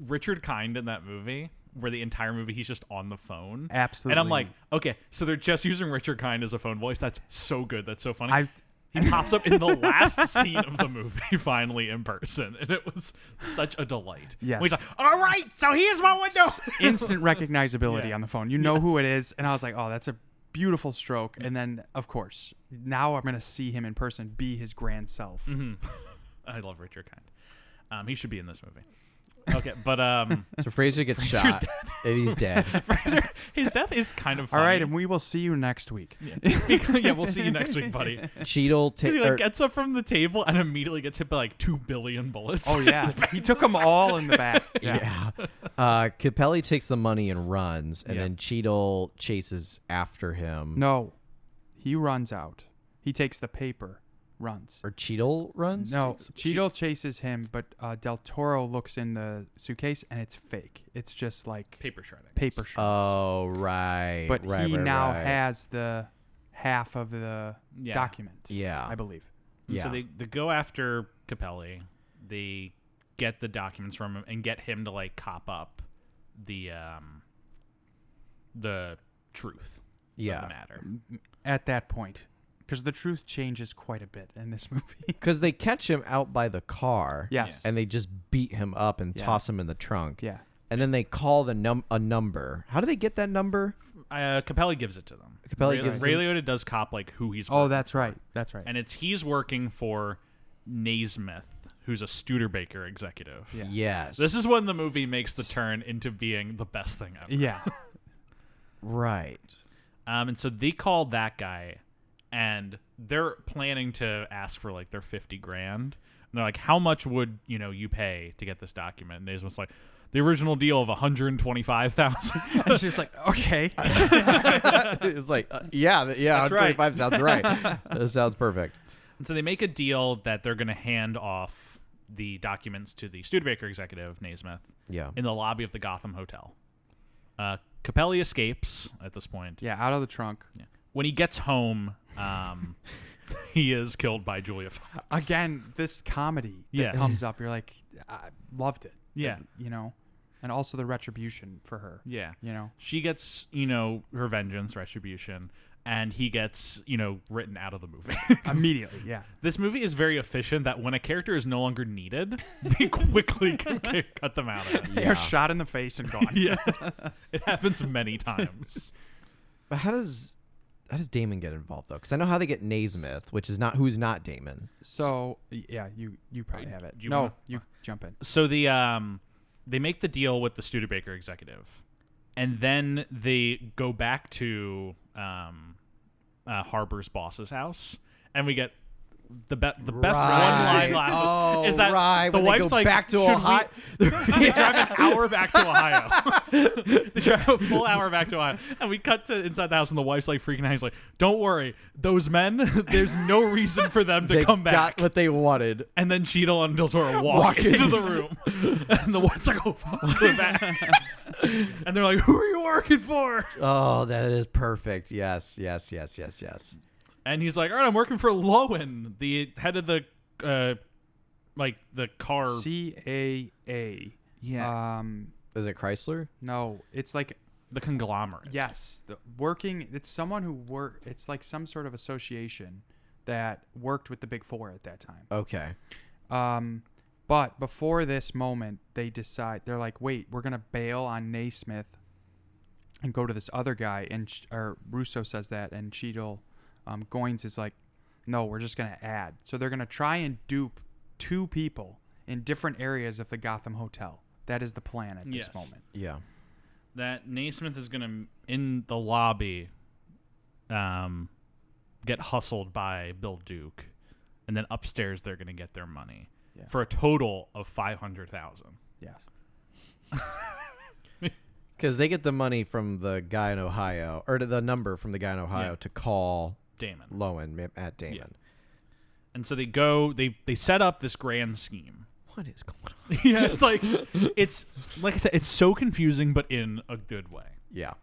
Richard Kind in that movie, where the entire movie he's just on the phone. absolutely. And I'm like, okay, so they're just using Richard Kind as a phone voice. That's so good. That's so funny. He pops up in the last scene of the movie, finally in person, and it was such a delight. Yes. He's like, all right, so here's what we're doing. Instant recognizability Yeah. on the phone. You know who it is, and I was like, oh, that's a beautiful stroke. And then, of course, now I'm going to see him in person, be his grand self. I love Richard Kind. He should be in this movie. Okay, but So Fraser gets Fraser's shot, dead. and he's dead. Fraser, his death is kind of funny. All right, and we will see you next week. Yeah, we'll see you next week, buddy. Cheadle He like gets up from the table and immediately gets hit by like 2 billion bullets. Oh, yeah. He took them all in the back. yeah. Capelli takes the money and runs, and Yeah. then Cheadle chases after him. No, he runs out. He takes the paper, runs. Or Cheadle runs? No, Cheadle chases him, but Del Toro looks in the suitcase, and it's fake. It's just like Paper shredding. paper shreds. Oh, right. But right, he right, now right. has the half of the Yeah. document. Yeah. I believe. And Yeah. So they go after Capelli. They get the documents from him and get him to like cop up the truth Yeah. of the matter. At that point, because the truth changes quite a bit in this movie. Because they catch him out by the car. Yes. And they just beat him up and Yeah. toss him in the trunk. Yeah. And then they call a number. How do they get that number? Capelli gives it to them. Capelli gives Ray them- Liotta does cop like who he's Oh, working that's for. right. That's right. And he's working for Naismith, who's a Studebaker executive. Yeah. Yes. This is when the movie makes the turn into being the best thing ever. Yeah. right. And so they call that guy, and they're planning to ask for like their 50 grand. And they're like, "How much would you pay to get this document?" And Naismith's like, "The original deal of 125,000." And she's like, okay. It's like, yeah, That's right. 125 sounds right. That sounds perfect. And so they make a deal that they're going to hand off the documents to the Studebaker executive, Naismith, Yeah. in the lobby of the Gotham Hotel. Capelli escapes at this point. Yeah, out of the trunk. Yeah. When he gets home, he is killed by Julia Fox. Again, this comedy that Yeah. comes up, you're like, I loved it. Yeah. And also the retribution for her. Yeah. You know? She gets, her vengeance, retribution, and he gets, written out of the movie. Immediately, yeah. This movie is very efficient that when a character is no longer needed, they quickly cut them out of it. They're shot in the face and gone. Yeah. It happens many times. But how does Damon get involved though? Because I know how they get Naismith, which is who's not Damon. So, yeah, you probably have it. You No, wanna- you jump in. So they make the deal with the Studebaker executive, and then they go back to Harbor's boss's house, and we get the best one-line line Oh, is that right. the When they wife's go like, back to "Should Ohio." we-" They drive an hour back to Ohio. They drive a full hour back to Ohio, and we cut to inside the house, and the wife's like freaking out. He's like, "Don't worry, those men. There's no reason for them to They come back." got what they wanted. And then Cheadle and Del Toro walk into the room. And the wife's like, "Oh, fuck, we're back." And they're like, "Who are you working for?" Oh, that is perfect. Yes. And he's like, "All right, I'm working for Lowen, the head of the, the car." CAA. Yeah. Is it Chrysler? No, it's like, The conglomerate. yes, it's someone who it's like some sort of association that worked with the Big Four at that time. Okay. But before this moment, they're like, wait, we're going to bail on Naismith and go to this other guy. And or Russo says that, and Cheadle, Goins is like, no, we're just going to add. So they're going to try and dupe 2 people in different areas of the Gotham Hotel. That is the plan at this moment. Yeah. That Naismith is going to, in the lobby, get hustled by Bill Duke. And then upstairs, they're going to get their money. Yeah. For a total of $500,000. Yes. Because they get the money from the guy in Ohio, or the number from the guy in Ohio Yeah. to call Damon. Lowen at Damon. Yeah. And so they go, they set up this grand scheme. What is going on? Yeah, it's like I said, it's so confusing, but in a good way. Yeah.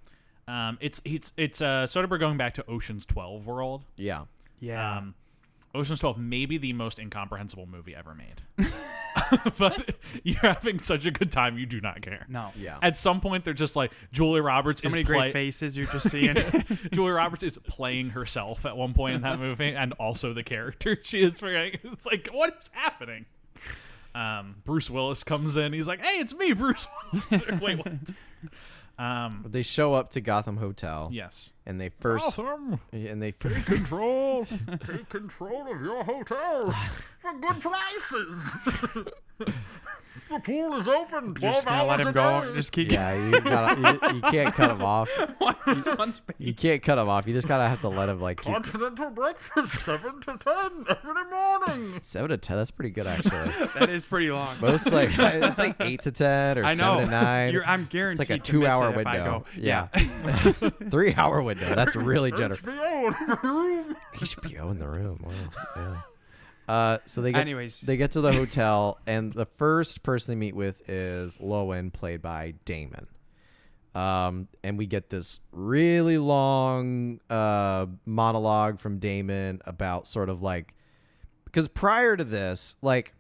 It's Soderbergh going back to Ocean's 12 world. Yeah. Yeah. Ocean's 12 may be the most incomprehensible movie ever made. But you're having such a good time, you do not care. No. Yeah. At some point, they're just like, Julia Roberts So is many great faces you're just seeing. Julia Roberts is playing herself at one point in that movie, and also the character she is playing. It's like, what is happening? Bruce Willis comes in. He's like, "Hey, it's me, Bruce Willis." Wait, what? They show up to Gotham Hotel. Yes. And they first Gotham, and they take control of your hotel for good prices. The pool is open 12 Just gonna hours let him a go. day. Just keep. yeah, you can't cut him off. You can't cut him off. You just gotta have to let him like keep Continental breakfast 7 to 10 every morning. 7 to 10. That's pretty good actually. That is pretty long. Most like it's like 8 to 10 or I know. 7 to 9. I'm It's guaranteed. like a to miss 2-hour it if I window. go. Yeah. 3-hour window. That's really generous. HBO in the room. HBO in the room. Wow. Yeah. So they Anyways. get to the hotel, and the first person they meet with is Lowen, played by Damon. And we get this really long monologue from Damon about sort of like, because prior to this, like,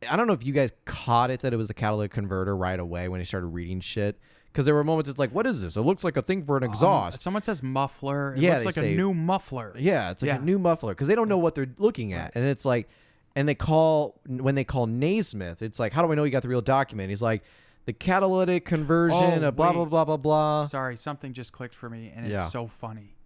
I don't know if you guys caught it that it was the catalytic converter right away when he started reading shit. Because there were moments it's like, what is this? It looks like a thing for an exhaust. Someone says muffler. It Yeah, looks they like say- a new muffler. Yeah, it's like Yeah. a new muffler because they don't know what they're looking at, and it's like, and when they call Naismith, it's like, how do I know you got the real document? He's like, the catalytic conversion Oh, of blah blah wait. blah blah blah. Sorry, something just clicked for me, and Yeah. it's so funny.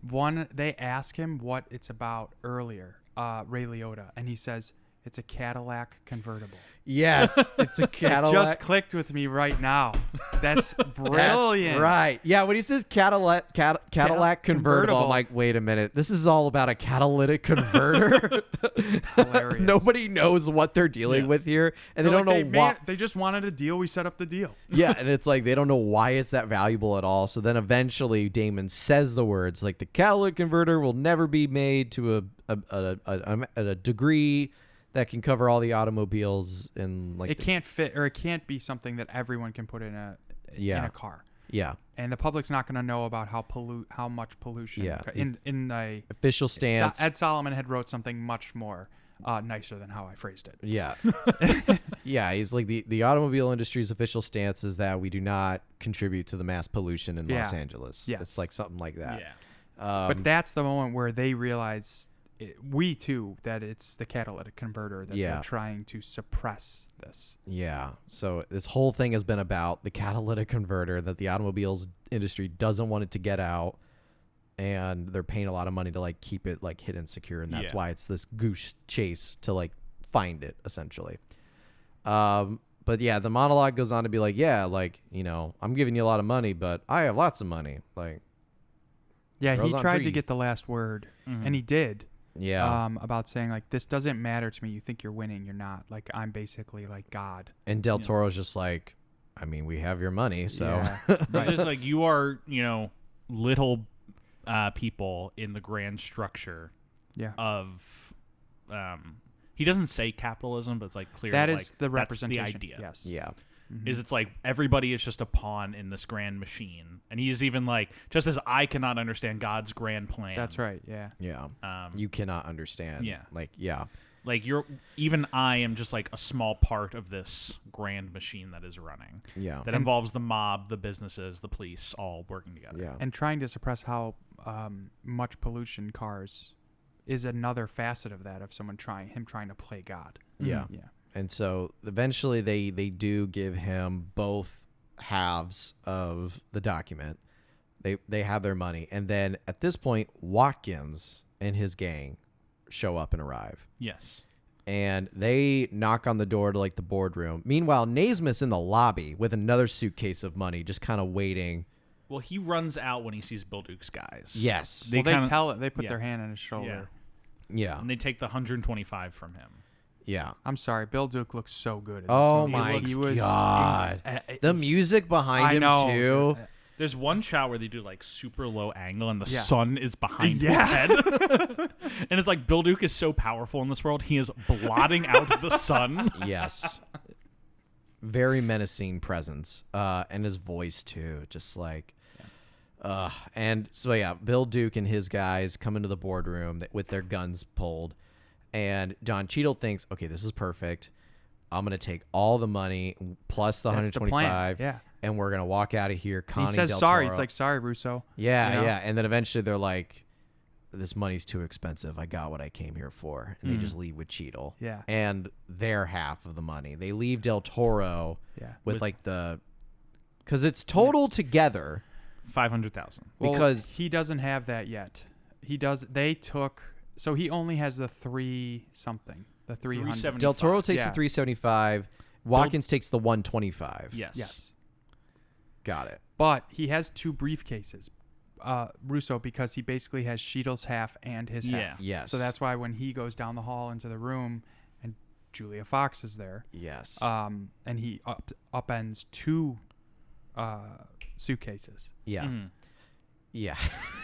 One, they ask him what it's about earlier, Ray Liotta, and he says it's a Cadillac convertible. Yes, it's a It Cadillac. just clicked with me right now. That's brilliant. That's right. Yeah, when he says Cadillac convertible, convertible. I'm like, wait a minute. This is all about a catalytic converter. Hilarious. Nobody knows what they're dealing with here, and they They're don't like, know why. They just wanted a deal. We set up the deal. Yeah, and it's like they don't know why it's that valuable at all. So then eventually Damon says the words like, the catalytic converter will never be made to a degree that can cover all the automobiles and like It can't fit, or it can't be something that everyone can put in a car. Yeah. And the public's not going to know about how much pollution. Yeah. In a Official stance. Ed Solomon had wrote something much more nicer than how I phrased it. Yeah. Yeah, he's like the automobile industry's official stance is that we do not contribute to the mass pollution in Los Angeles. Yes. It's like something like that. Yeah. But that's the moment where they realize, we too, that it's the catalytic converter that Yeah. they're trying to suppress this. Yeah. So this whole thing has been about the catalytic converter that the automobiles industry doesn't want it to get out, and they're paying a lot of money to like keep it like hidden secure, and that's Yeah. why it's this goose chase to like find it essentially. But yeah, the monologue goes on to be like, yeah, like, you know, I'm giving you a lot of money, but I have lots of money. Like, Yeah, Grows he on tried to trees. get the last word, Mhm. and he did. yeah. About saying like, this doesn't matter to me. You think you're winning, you're not. Like, I'm basically like God. And Del Toro's just like, I mean, we have your money, so Yeah. But it's like, you are, little people in the grand structure Yeah. of he doesn't say capitalism, but it's like clear That like, is the representation. that's the idea. Yes. yeah. Is it's like everybody is just a pawn in this grand machine, and he's even like, just as I cannot understand God's grand plan. That's right. Yeah. Yeah. Um, You cannot understand. Yeah. Like, yeah. like even I am just like a small part of this grand machine that is running. Yeah. That involves the mob, the businesses, the police, all working together. Yeah. And trying to suppress how much pollution cars is another facet of that, of someone trying to play God. Yeah. Yeah. And so eventually they do give him both halves of the document. They have their money. And then at this point, Watkins and his gang show up and arrive. Yes. And they knock on the door to like the boardroom. Meanwhile, Naismith's in the lobby with another suitcase of money, just kind of waiting. Well, he runs out when he sees Bill Duke's guys. Yes. They They kinda- tell it. They put yeah. their hand on his shoulder. Yeah. And they take the 125 from him. Yeah. I'm sorry, Bill Duke looks so good. In this Oh movie. my He was- God. he- The music behind I him know. too. There's one shot where they do like super low angle and the Yeah. sun is behind Yeah. his head. And it's like Bill Duke is so powerful in this world, he is blotting out the sun. Yes. Very menacing presence. And his voice too. Just like and so yeah, Bill Duke and his guys come into the boardroom with their guns pulled. And Don Cheadle thinks, okay, this is perfect. I'm gonna take all the money plus the That's the plan. 125, Yeah. and we're gonna walk out of here. Connie He says Del sorry. Toro. He's like, sorry, Russo. yeah, you know? yeah, and then eventually they're like, this money's too expensive. I got what I came here for, and they just leave with Cheadle. Yeah. and their half of the money. They leave Del Toro. Yeah. with like the, because it's total together. 500,000. Well, Because- he doesn't have that yet. He does. They took. So he only has the 3-something. The 300. 370. Del Toro takes Yeah. the 375. Watkins takes the 125. Yes. Yes. Got it. But he has 2 briefcases, Russo, because he basically has Cheadle's half and his Yeah. half. Yes. So that's why when he goes down the hall into the room and Julia Fox is there, Yes. and he upends 2 suitcases. yeah. Mhm. Yeah.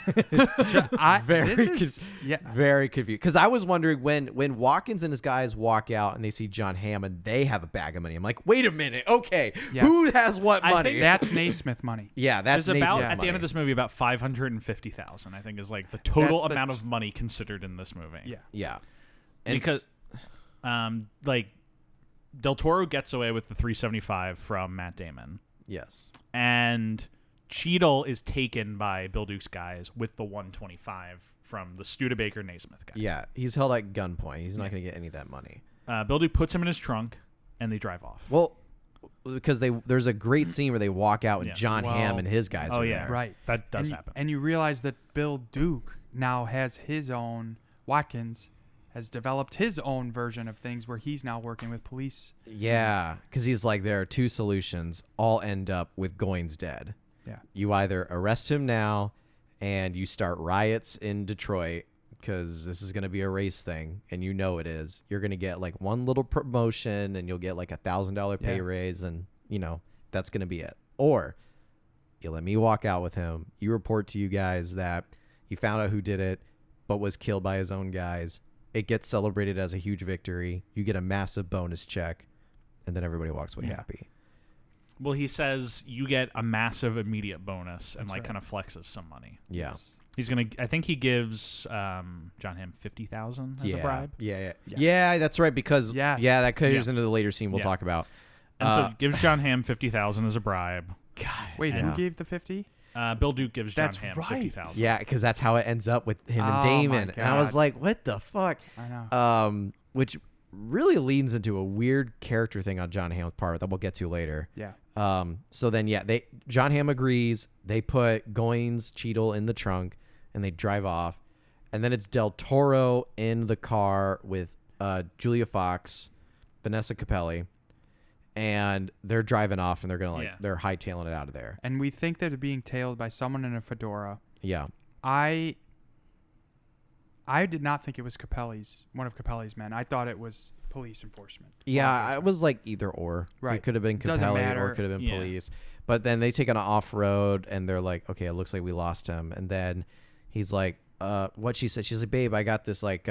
Very, Very this is, yeah. Very confused. Because I was wondering when Watkins and his guys walk out and they see John Hamm and they have a bag of money. I'm like, wait a minute. Okay. Yes. Who has what I money? think That's Naismith money. yeah, that's There's about Naismith at the end money. of this movie about 550,000. I think is like the total That's the amount of money considered in this movie. Yeah. Yeah. And Because, like, Del Toro gets away with the 375 from Matt Damon, yes. and Cheadle is taken by Bill Duke's guys with the 125 from the Studebaker Naismith guy. Yeah. He's held at gunpoint. He's not going to get any of that money. Bill Duke puts him in his trunk, and they drive off. Well, because there's a great scene where they walk out and Yeah. John Well- Hamm and his guys Oh, are yeah. there. Right. That does and, happen. And you realize that Bill Duke now has his own, Watkins has developed his own version of things where he's now working with police. Yeah, because he's like, there are 2 solutions. All end up with Goins dead. Yeah. You either arrest him now and you start riots in Detroit because this is going to be a race thing, and you know it is. You're going to get like one little promotion and you'll get like $1,000 pay Yeah. raise, and that's going to be it. Or you let me walk out with him. You report to you guys that he found out who did it, but was killed by his own guys. It gets celebrated as a huge victory. You get a massive bonus check, and then everybody walks away happy. Well, he says you get a massive immediate bonus and That's like right. kind of flexes some money. Yeah. He's gonna. I think he gives John Hamm 50,000 as a bribe, Yeah. Yes. Yeah, that's right. Because Yes. yeah, that caters Yeah. into the later scene we'll Yeah. talk about. and so gives John Hamm 50,000 as a bribe. God, Wait, yeah. who gave the 50? Bill Duke gives John That's Hamm right. 50,000. Yeah, because that's how it ends up with him Oh, and my Damon. And I was God. like, what the fuck? I know. Which really leans into a weird character thing on John Hamm's part that we'll get to later. Yeah. So then, John Hamm agrees. They put Goins, Cheadle in the trunk, and they drive off. And then it's Del Toro in the car with Julia Fox, Vanessa Capelli, and they're driving off, and they're gonna they're hightailing it out of there. And we think that they're being tailed by someone in a fedora. Yeah, I did not think it was one of Capelli's men. I thought it was police enforcement. yeah. Law I enforcement. was like either or. Right. It could have been Doesn't Capelli or matter. it could have been Yeah. police. But then they take on an off road, and they're like, okay, it looks like we lost him. And then he's like, what she said? She's like, babe, I got this like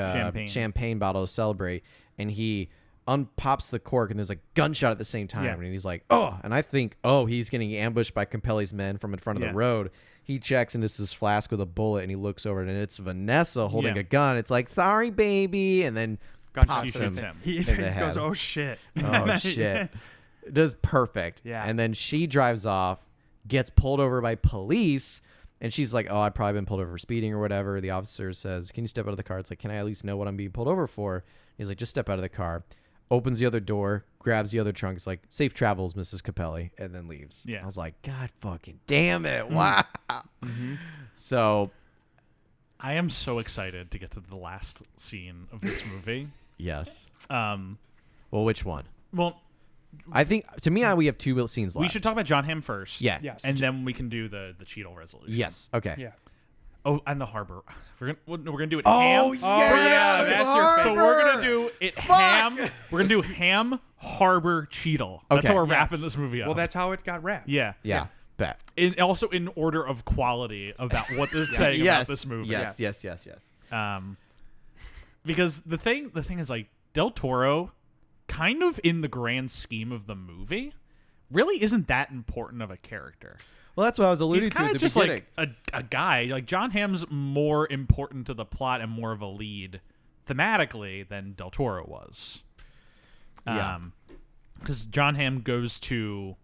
champagne bottle to celebrate, and he unpops the cork, and there's a gunshot at the same time, Yeah. and he's like, oh, and I think, he's getting ambushed by Capelli's men from in front of Yeah. the road. He checks, and it's this flask with a bullet, and he looks over, and it's Vanessa holding Yeah. a gun. It's like, sorry, baby, and then Gunshot pops He him. shoots him. He in the goes, head. oh shit. Oh shit. Does perfect. Yeah. And then she drives off, gets pulled over by police, and she's like, oh, I've probably been pulled over for speeding or whatever. The officer says, can you step out of the car? It's like, can I at least know what I'm being pulled over for? He's like, just step out of the car. Opens the other door, grabs the other trunk. It's like, safe travels, Mrs. Capelli, and then leaves. Yeah. I was like, God fucking damn it. Wow. So, I am so excited to get to the last scene of this movie. yes. Um, Well, which one? well, I think, to me, we have 2 scenes left. we should talk about John Hamm first. Yeah. Yes. And then we can do the Cheadle resolution. Yes. Okay. Yeah. Oh, and the harbor. We're gonna do it. Oh, Ham. yeah, that's your So favorite. we're gonna do it. Ham. We're gonna do Ham, Harbor, Cheadle. That's Okay. how we're Yes. wrapping this movie up. Well, that's how it got wrapped. yeah. Yeah. Bet. Also in order of quality about what this is saying about this movie. Yes. Because the thing is like Del Toro, kind of in the grand scheme of the movie, really isn't that important of a character. Well, that's what I was alluding He's to kind at of the just beginning. like a guy. Like John Hamm's more important to the plot and more of a lead thematically than Del Toro was. Yeah. because John Hamm goes to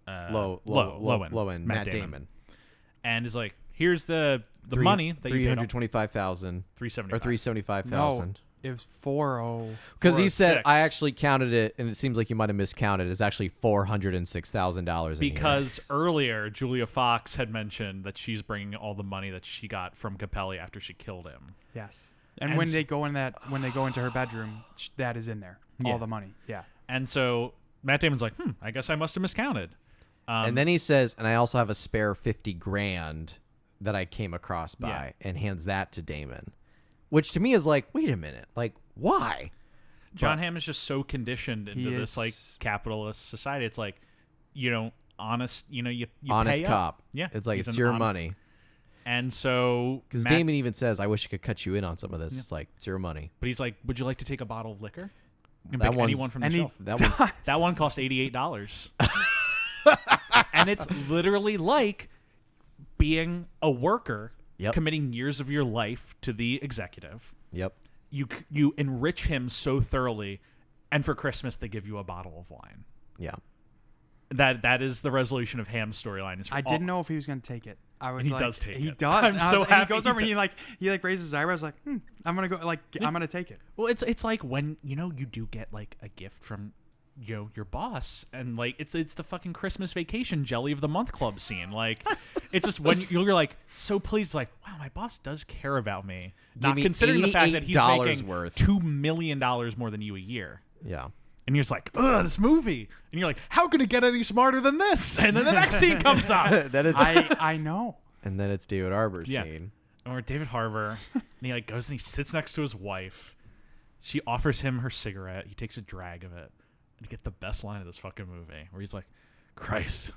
Lowen, Matt Damon. And is like, here's the money that you paid. $325,000 or $375,000. No, it was 40. Because he said 406. I actually counted it, and it seems like you might have miscounted. It's actually $406,000. Because earlier Julia Fox had mentioned that she's bringing all the money that she got from Capelli after she killed him. Yes. And And when s- they go into her bedroom, that is in there. Yeah. All the money. Yeah. And so Matt Damon's like, I guess I must have miscounted. And then he says, and I also have a spare $50,000 that I came across by, Yeah. and hands that to Damon, which to me is like, wait a minute, like why? John Hamm is just so conditioned into He this like is- capitalist society. It's like, honest, you Honest pay cop. Up. Yeah. It's like He's it's an your hon- money. And so Because Matt- Damon even says, I wish I could cut you in on some of this. It's like, it's your money. But he's like, would you like to take a bottle of liquor? And That pick one's- anyone from the And he shelf. That one's That one cost $88. And it's literally like being a worker, Yep. committing years of your life to the executive. Yep. You enrich him so thoroughly, and for Christmas they give you a bottle of wine. Yeah. That is the resolution of Ham's storyline. Is for I all- didn't know if he was going to take it. I was He like, does take he it. does. I'm And I so was- and happy he goes he over and took- he raises his eyebrows like, I'm going to go I'm going to take it. Well, it's like when you do get like a gift from your boss, and like it's the fucking Christmas vacation jelly of the month club scene. Like it's just when you're like so pleased, like wow, my boss does care about me. Not me considering the fact that he's $88 making worth. $2 million more than you a year. Yeah. And you're just like, ugh, this movie. And you're like, how could it get any smarter than this? And then the next scene comes up. Then it's, I know. and then it's David Harbour's Yeah. scene. Or David Harbour, and he like goes and he sits next to his wife. She offers him her cigarette. He takes a drag of it. And you get the best line of this fucking movie, where he's like, Christ,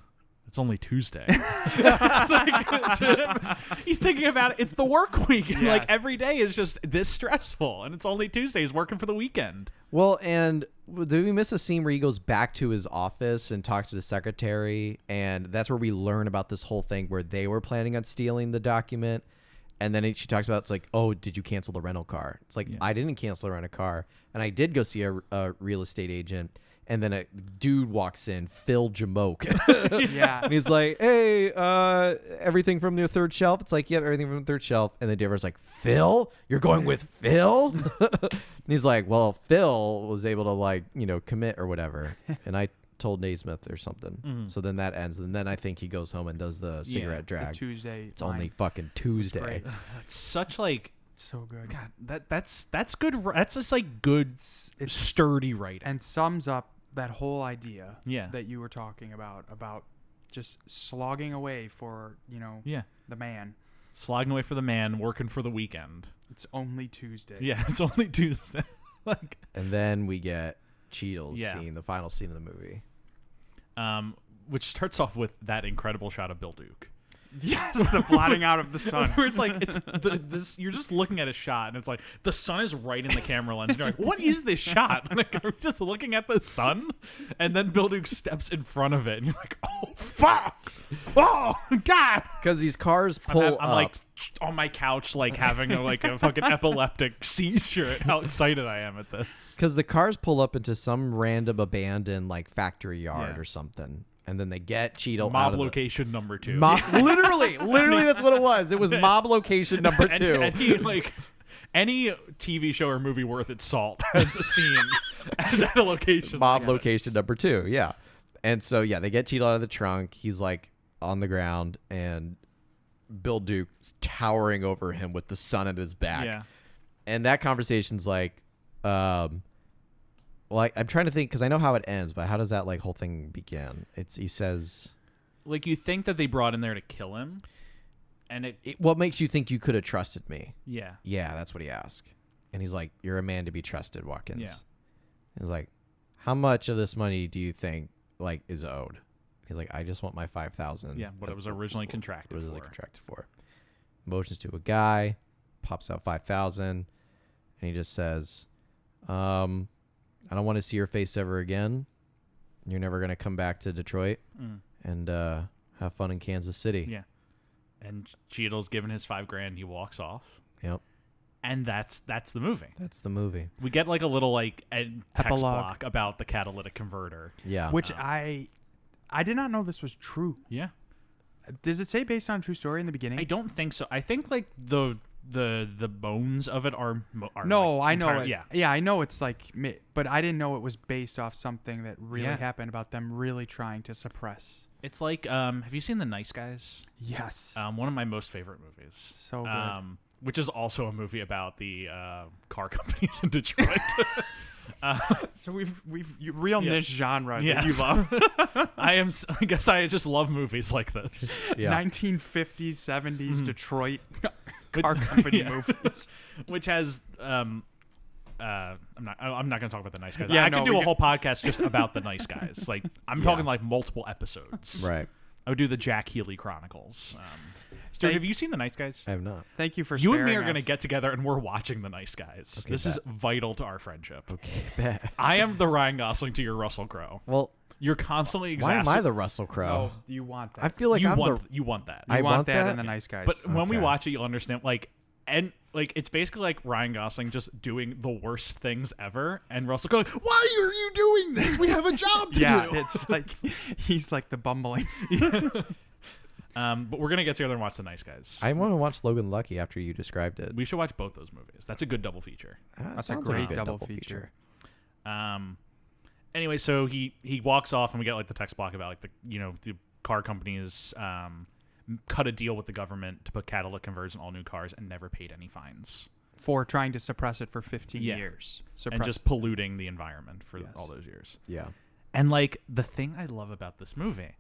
it's only Tuesday. It's like, to him, he's thinking about it. It's the work week. And like Yes. every day is just this stressful. And it's only Tuesday. He's working for the weekend. Well, and did we miss a scene where he goes back to his office and talks to the secretary? And that's where we learn about this whole thing where they were planning on stealing the document. And then she talks about, it's like, oh, did you cancel the rental car? It's like, I didn't cancel the rental car. And I did go see a real estate agent. And then a dude walks in, Phil Jamoke. Yeah. And he's like, hey, everything from the third shelf? It's like, yep, everything from the third shelf. And then David's like, Phil? You're going with Phil? And he's like, well, Phil was able to, like, commit or whatever. And I told Naismith or something. So then that ends. And then I think he goes home and does the cigarette The drag. Tuesday. It's only fucking Tuesday. great. That's such like, So good. God, that's good. That's just like good, It's- sturdy writing. And sums up that whole idea Yeah. that you were talking about just slogging away for, Yeah. the man. Slogging away for the man, working for the weekend. It's only Tuesday. Yeah, it's only Tuesday. Like, And then we get Cheadle's Yeah. scene, the final scene of the movie. which starts off with that incredible shot of Bill Duke. Yes, the blotting out of the sun. Where it's like you're just looking at a shot and it's like the sun is right in the camera lens. And you're like, what is this shot? Like, are we just looking at the sun? And then Bill Duke steps in front of it, and you're like, oh fuck, oh god. Because these cars pull I'm up. like on my couch, like having a fucking epileptic seizure at how excited I am at this. Because the cars pull up into some random abandoned like factory yard Yeah. or something, and then they get Cheadle out Mob of location number 2. literally, that's what it was. It was mob location number 2. Any TV show or movie worth its salt has a scene at a location. Mob like that. location number 2, yeah. And so yeah, they get Cheadle out of the trunk. He's like on the ground, and Bill Duke's towering over him with the sun at his back. Yeah. And that conversation's like, I'm trying to think because I know how it ends, but how does that like whole thing begin? He says, Like, you think that they brought in there to kill him, and what makes you think you could have trusted me? yeah. Yeah, that's what he asked. And he's like, you're a man to be trusted, Watkins. Yeah. He's like, how much of this money do you think like is owed? He's like, I just want my 5,000. Yeah, what it was originally contracted Originally for. contracted for. Motions to a guy, pops out 5,000, and he just says, I don't want to see your face ever again. You're never gonna come back to Detroit and have fun in Kansas City. Yeah. And Cheadle's given his $5,000. He walks off. Yep. And that's the movie. That's the movie. We get like a little like text Epilogue. block about the catalytic converter. Yeah. Which I did not know this was true. Yeah. Does it say based on a true story in the beginning? I don't think so. I think like the bones of it are No, like, I know entire- it. Yeah. Yeah, I know it's like, but I didn't know it was based off something that really Yeah. happened about them really trying to suppress. It's like have you seen The Nice Guys? Yes. One of my most favorite movies. So good. Which is also a movie about the car companies in Detroit. So we've real Yeah. niche genre Yes. that you love. I guess I just love movies like this. Yeah. 1950s, 70s Detroit But- car company yeah. movies. Which has I'm not going to talk about The Nice Guys. Yeah, I no, could do we a whole can- podcast just about The Nice Guys. Like I'm Yeah. talking like multiple episodes. Right. I would do the Jack Healy Chronicles. Stuart, have you seen The Nice Guys? I have not. Thank you for You and me sparing are going to us. get together and we're watching The Nice Guys. Okay, This is bet. vital to our friendship. Okay. Bet. I am the Ryan Gosling to your Russell Crowe. Well, You're constantly why am I exasperated. the Russell Crowe? Oh, you want that? I feel like you I'm want the. you want that. You I want want that that? in the Nice Guys. But when we Okay. watch it, you'll understand. Like, and like, it's basically like Ryan Gosling just doing the worst things ever, and Russell going, "Why are you doing this? We have a job to yeah, do." it's like he's like the bumbling. But we're gonna get together and watch The Nice Guys. I want to watch Logan Lucky after you described it. We should watch both those movies. That's a good double feature. That's a sounds like great good double feature. Anyway, so he walks off, and we get like the text block about like the car companies cut a deal with the government to put catalytic converters in all new cars and never paid any fines. For trying to suppress it for 15 Yeah. years. And just polluting the environment for Yes. all those years. Yeah. And like the thing I love about this movie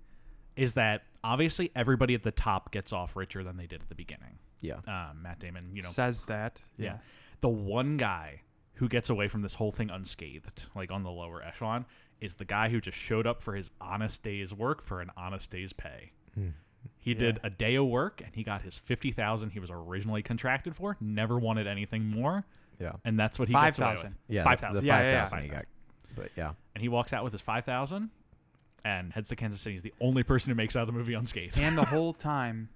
is that obviously everybody at the top gets off richer than they did at the beginning. Yeah. Matt Damon, says that. yeah. The one guy who gets away from this whole thing unscathed, like on the lower echelon, is the guy who just showed up for his honest day's work for an honest day's pay. He did a day of work and he got his $50,000 he was originally contracted for. Never wanted anything more, Yeah. and that's what he gets away with. 5,000. Yeah. $5,000. The Yeah, 5,000 he 5,000. got. But yeah. And he walks out with his $5,000 and heads to Kansas City. He's the only person who makes out of the movie unscathed. And the whole time,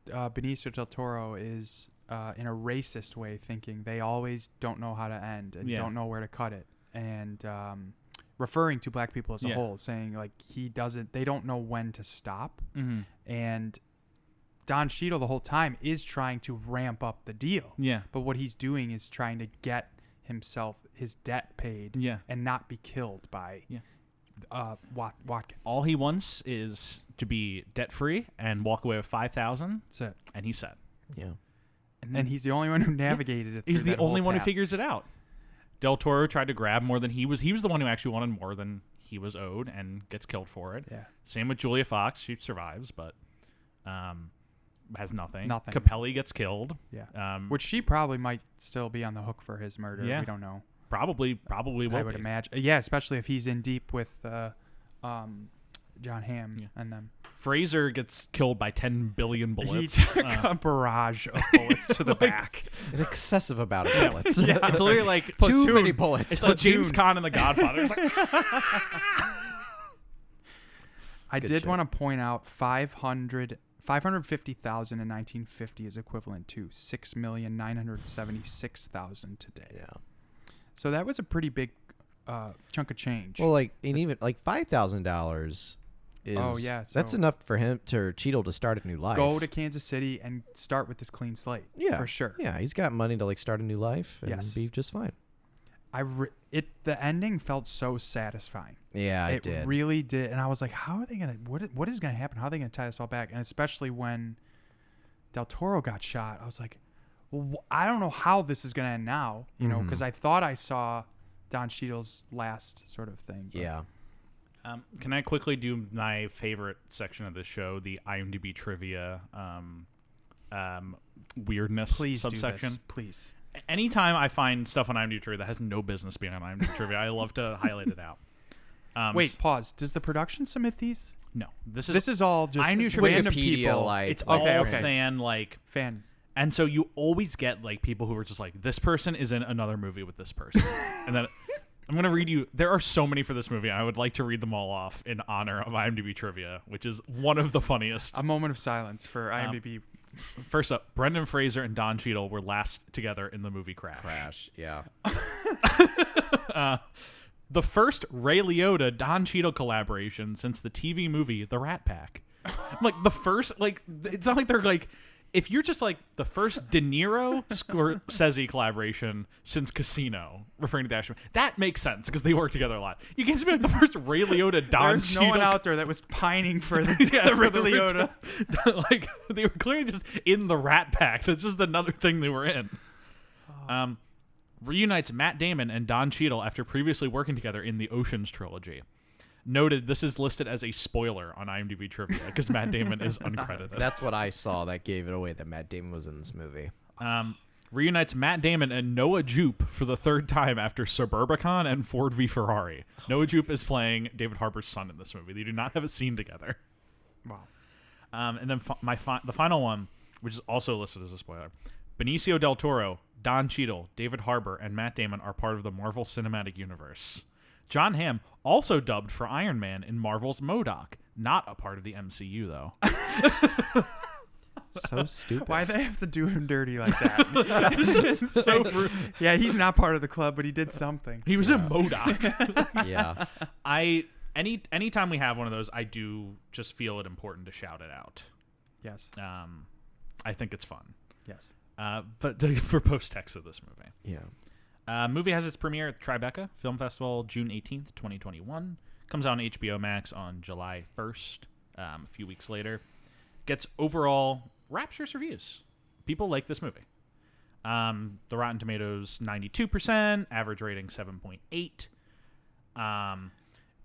Benicio del Toro is in a racist way thinking they always don't know how to end and Yeah. don't know where to cut it, and referring to black people as a Yeah. whole, saying like they don't know when to stop. Mm-hmm. And Don Cheadle the whole time is trying to ramp up the deal. Yeah. But what he's doing is trying to get his debt paid Yeah. and not be killed by Watkins. All he wants is to be debt free and walk away with $5,000, That's it. and he's set. Yeah. And he's the only one who navigated it. He's through the that whole only one who path. figures it out. Del Toro tried to grab more than he was. He was the one who actually wanted more than he was owed and gets killed for it. Yeah. Same with Julia Fox. She survives, but has nothing. Nothing. Capelli gets killed. Yeah. Which she probably might still be on the hook for his murder. Yeah. We don't know. Probably will I would be. imagine. Yeah, especially if he's in deep with John Hamm Yeah. and them. Fraser gets killed by 10 billion He bullets. took a barrage of bullets to the back. An excessive amount of bullets. It's literally like Too Platoon. many bullets. it's like James Platoon. Caan in The Godfather. It's like, I good did shit. want to point out 550,000 in 1950 is equivalent to 6,976,000 today. Yeah. So that was a pretty big chunk of change. Well, like, and even like $5,000 is. Oh, yeah, That's so- enough for him to Cheadle to start a new life. Go to Kansas City and start with this clean slate. Yeah. For sure. Yeah, he's got money to like start a new life and Yes. be just fine. The ending felt so satisfying. Yeah, It did. really did, and I was like, "How are they gonna? What is gonna happen? How are they gonna tie this all back?" And especially when Del Toro got shot, I was like, "Well, I don't know how this is gonna end now." You know, because I thought I saw Don Cheadle's last sort of thing. but- Yeah. can I quickly do my favorite section of the show, the IMDb trivia weirdness Please subsection? do this, please. Anytime I find stuff on IMDb trivia that has no business being on IMDb trivia, I love to highlight it out. Wait, pause. Does the production submit these? No, this This is all just IMDb it's trivia. random Wikipedia, people. like- it's like all okay. fan like. Fan. And so you always get like people who are just like, this person is in another movie with this person. And then I'm going to read you. There are so many for this movie. I would like to read them all off in honor of IMDb trivia, which is one of the funniest. A moment of silence for IMDb First up, Brendan Fraser and Don Cheadle were last together in the movie Crash. Yeah. The first Ray Liotta Don Cheadle collaboration since the TV movie The Rat Pack. Like the first, like it's not like they're like, if you're just like the first De Niro Scorsese collaboration since Casino, referring to the action, that makes sense because they work together a lot. You can't just be like the first Ray Liotta Don There's Cheadle. no one out there that was pining for the, Yeah, Ray for the Liotta. like they were clearly just in the Rat Pack. That's just another thing they were in. Reunites Matt Damon and Don Cheadle after previously working together in the Ocean's trilogy. Noted, this is listed as a spoiler on IMDb trivia because Matt Damon is uncredited. That's what I saw that gave it away that Matt Damon was in this movie. Reunites Matt Damon and Noah Jupe for the third time after Suburbicon and Ford v Ferrari. Noah Jupe is playing David Harbour's son in this movie. They do not have a scene together. Wow. And then the final one, which is also listed as a spoiler. Benicio del Toro, Don Cheadle, David Harbour, and Matt Damon are part of the Marvel Cinematic Universe. John Hamm, also dubbed for Iron Man in Marvel's MODOK. Not a part of the MCU, though. So stupid. Why they have to do him dirty like that? This is so rude. Yeah, he's not part of the club, but he did something. He was in MODOK. Yeah. Anytime we have one of those, I do just feel it important to shout it out. Yes. I think it's fun. Yes. But for post-text of this movie. Yeah. Movie has its premiere at Tribeca Film Festival June 18th, 2021. Comes out on HBO Max on July 1st, a few weeks later. Gets overall rapturous reviews. People like this movie. The Rotten Tomatoes 92%, average rating 7.8.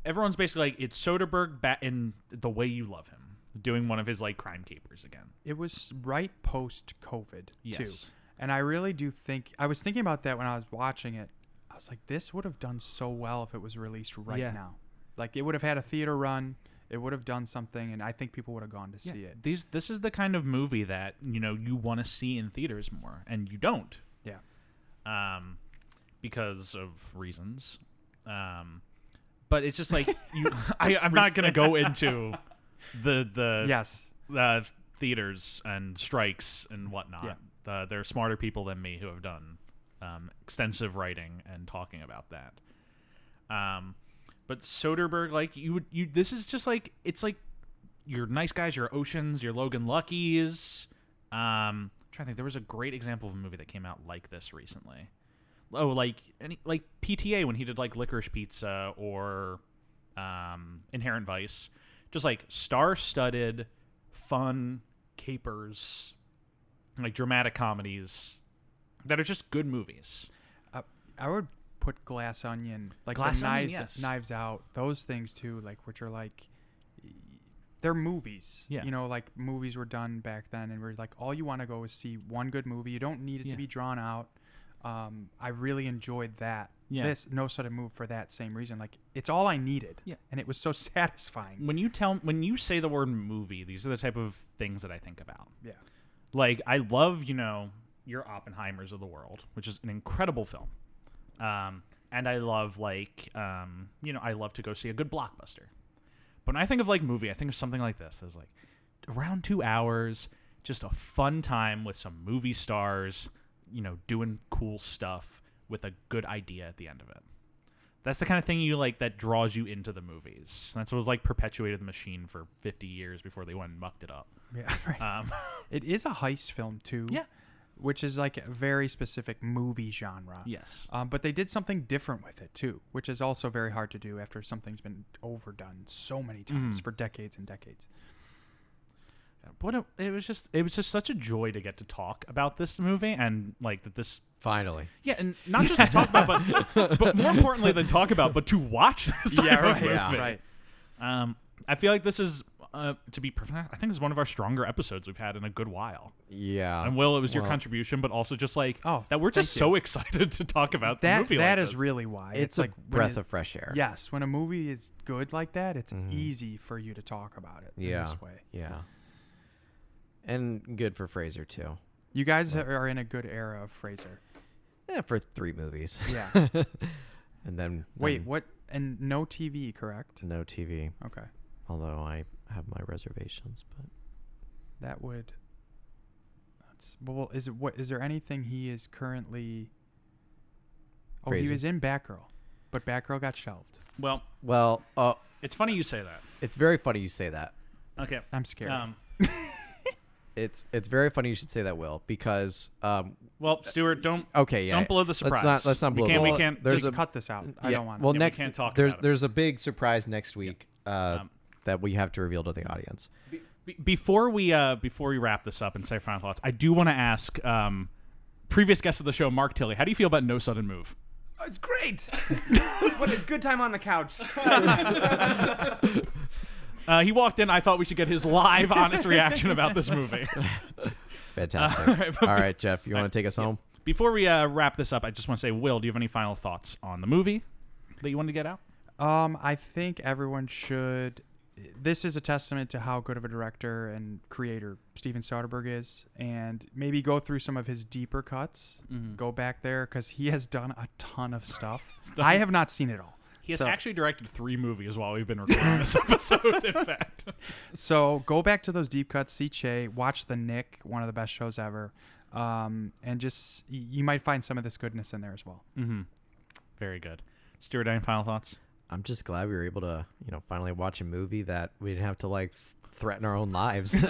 Everyone's basically like, it's Soderbergh in The Way You Love Him, doing one of his like crime capers again. It was right post-COVID, Yes. too. And I really do think... I was thinking about that when I was watching it. I was like, this would have done so well if it was released right now. Like, it would have had a theater run. It would have done something, and I think people would have gone to see it. This is the kind of movie that, you want to see in theaters more, and you don't. Yeah. Because of reasons. But it's just like, I'm not going to go into the Yes. theaters and strikes and whatnot. Yeah. There are smarter people than me who have done extensive writing and talking about that. But Soderbergh, like this is just like, it's like your Nice Guys, your Oceans, your Logan Luckies. I'm trying to think. There was a great example of a movie that came out like this recently. Oh, like PTA when he did like Licorice Pizza or Inherent Vice. Just like star-studded, fun capers, like dramatic comedies that are just good movies. I would put Glass Onion, like Glass the Onion, knives, yes. Knives Out, those things too, like which are like, they're movies. Yeah. Like movies were done back then, and we're like, all you want to go is see one good movie. You don't need it to be drawn out. I really enjoyed that. Yeah. This No Sudden Move for that same reason. Like, it's all I needed. Yeah. And it was so satisfying. When you say the word movie, these are the type of things that I think about. Yeah. Like, I love, your Oppenheimers of the world, which is an incredible film. And I love, like, I love to go see a good blockbuster. But when I think of, like, movie, I think of something like this. There's, like, around 2 hours, just a fun time with some movie stars, doing cool stuff with a good idea at the end of it. That's the kind of thing you like that draws you into the movies. That's what was, like, perpetuated the machine for 50 years before they went and mucked it up. Yeah. Right. It is a heist film, too. Yeah. Which is like a very specific movie genre. Yes. But they did something different with it too, which is also very hard to do after something's been overdone so many times for decades and decades. It was just such a joy to get to talk about this movie and like that this Finally. Yeah, and not just to talk about, but more importantly than talk about, but to watch this type of movie. Yeah. Right. I feel like this is to be perfect. I think this is one of our stronger episodes we've had in a good while. Yeah. And Will, it was your contribution, but also just like that we're just so excited to talk about the movie. That like is this. really why. It's like breath of fresh air. Yes, when a movie is good like that, it's easy for you to talk about it in this way. Yeah. And good for Fraser too. You guys are in a good era of Fraser. Yeah, for 3 movies. Yeah. And then Wait, what? And no TV, correct? No TV. Okay. Although I have my reservations, but That would audience. Well, is there anything he is currently? Oh, Fraser. he was in Batgirl, but Batgirl got shelved. Well, it's funny you say that. It's very funny you say that. Okay. I'm scared. It's very funny you should say that, Will, because Well, Stuart, don't blow the surprise. Let's not blow. We the can't. Just cut this out. I don't want. Well, we next can't talk there's about it. there's a big surprise next week that we have to reveal to the audience. Before we wrap this up and say final thoughts, I do want to ask previous guest of the show, Mark Tilley, how do you feel about No Sudden Move? Oh, it's great. What a good time on the couch. He walked in. I thought we should get his live, honest reaction about this movie. It's fantastic. All right, Jeff, you want to take us home? Before we wrap this up, I just want to say, Will, do you have any final thoughts on the movie that you wanted to get out? I think everyone should. This is a testament to how good of a director and creator Steven Soderbergh is, and maybe go through some of his deeper cuts. Go back there because he has done a ton of stuff. I have not seen it all. He has actually directed 3 movies while we've been recording this episode, in fact. So go back to those deep cuts, see Che, watch The Nick, one of the best shows ever, and just you might find some of this goodness in there as well. Very good. Stuart, any final thoughts? I'm just glad we were able to, finally watch a movie that we didn't have to threaten our own lives. I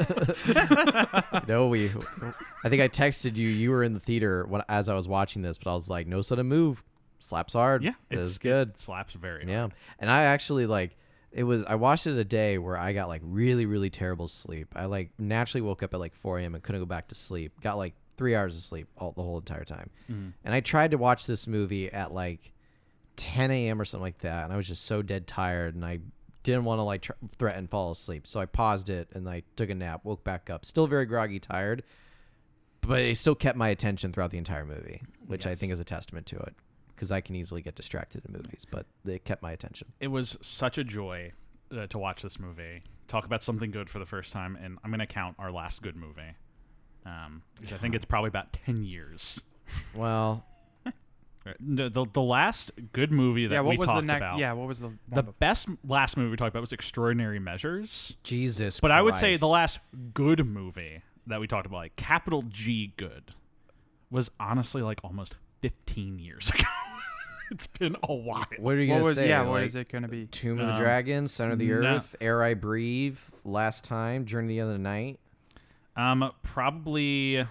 think I texted you. You were in the theater as I was watching this, but I was like, no sudden move. Slaps hard. Yeah, it's good. It slaps very hard. Yeah, and I actually I watched it a day where I got really, really terrible sleep. I naturally woke up at 4 a.m. and couldn't go back to sleep. Got 3 hours of sleep the whole entire time. And I tried to watch this movie at 10 a.m. or something like that, and I was just so dead tired, and I didn't want to threaten fall asleep, so I paused it and I took a nap, woke back up, still very groggy, tired, but it still kept my attention throughout the entire movie, which I think is a testament to it, because I can easily get distracted in movies, but it kept my attention. It was such a joy to watch this movie, talk about something good for the first time, and I'm going to count our last good movie, because I think it's probably about 10 years. Well... The last good movie that we talked about. Yeah, what was the best last movie we talked about was Extraordinary Measures. Jesus But Christ. I would say the last good movie that we talked about, capital G good, was honestly almost 15 years ago. It's been a while. What are you going to say? Yeah, what is it going to be? Tomb of the Dragon, Center of the Earth, Air I Breathe, Last Time, Journey to the End of the Night? Probably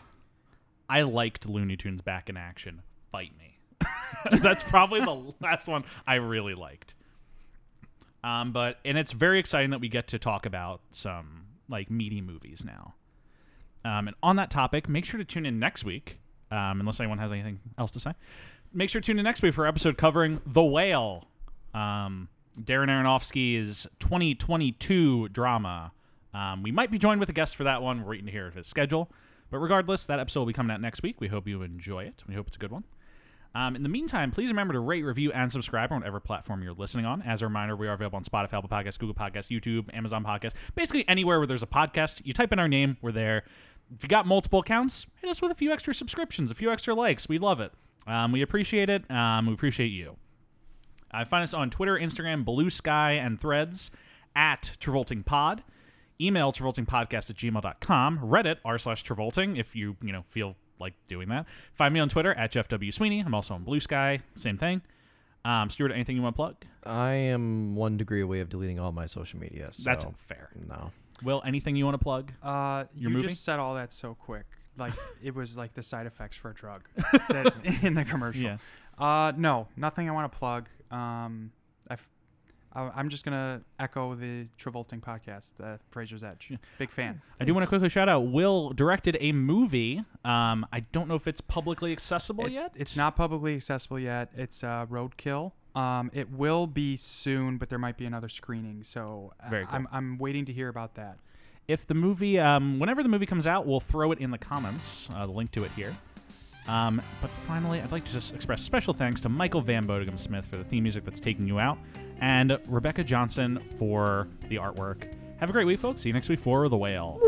I liked Looney Tunes Back in Action. Fight Me. That's probably the last one I really liked. And it's very exciting that we get to talk about some meaty movies now. And on that topic, make sure to tune in next week. Unless anyone has anything else to say, make sure to tune in next week for an episode covering The Whale, Darren Aronofsky's 2022 drama. We might be joined with a guest for that one. We're waiting to hear his schedule. But regardless, that episode will be coming out next week. We hope you enjoy it. We hope it's a good one. In the meantime, please remember to rate, review, and subscribe on whatever platform you're listening on. As a reminder, we are available on Spotify, Apple Podcasts, Google Podcasts, YouTube, Amazon Podcasts, basically anywhere where there's a podcast. You type in our name, we're there. If you got multiple accounts, hit us with a few extra subscriptions, a few extra likes. We love it. We appreciate it. We appreciate you. Find us on Twitter, Instagram, BlueSky, and Threads at TravoltingPod. Email TravoltingPodcast@gmail.com. Reddit r/Travolting if you feel like doing that. Find me on Twitter at Jeff W. Sweeney. I'm also on BlueSky. Same thing. Stuart, anything you want to plug? I am 1 degree away of deleting all my social media. So that's fair. No. Will, anything you want to plug? You movie? just said all that so quick. It was the side effects for a drug in the commercial. Yeah. No, nothing I want to plug. I'm just going to echo the Travolting podcast, Fraser's Edge. Yeah. Big fan. I do want to quickly shout out, Will directed a movie. I don't know if it's publicly accessible yet. It's not publicly accessible yet. It's Roadkill. It will be soon, but there might be another screening. So Very cool. I'm waiting to hear about that. If the movie, whenever the movie comes out, we'll throw it in the comments, the link to it here. But finally, I'd like to just express special thanks to Michael Van Bodegum Smith for the theme music that's taking you out, and Rebecca Johnson for the artwork. Have a great week, folks. See you next week for The Whale.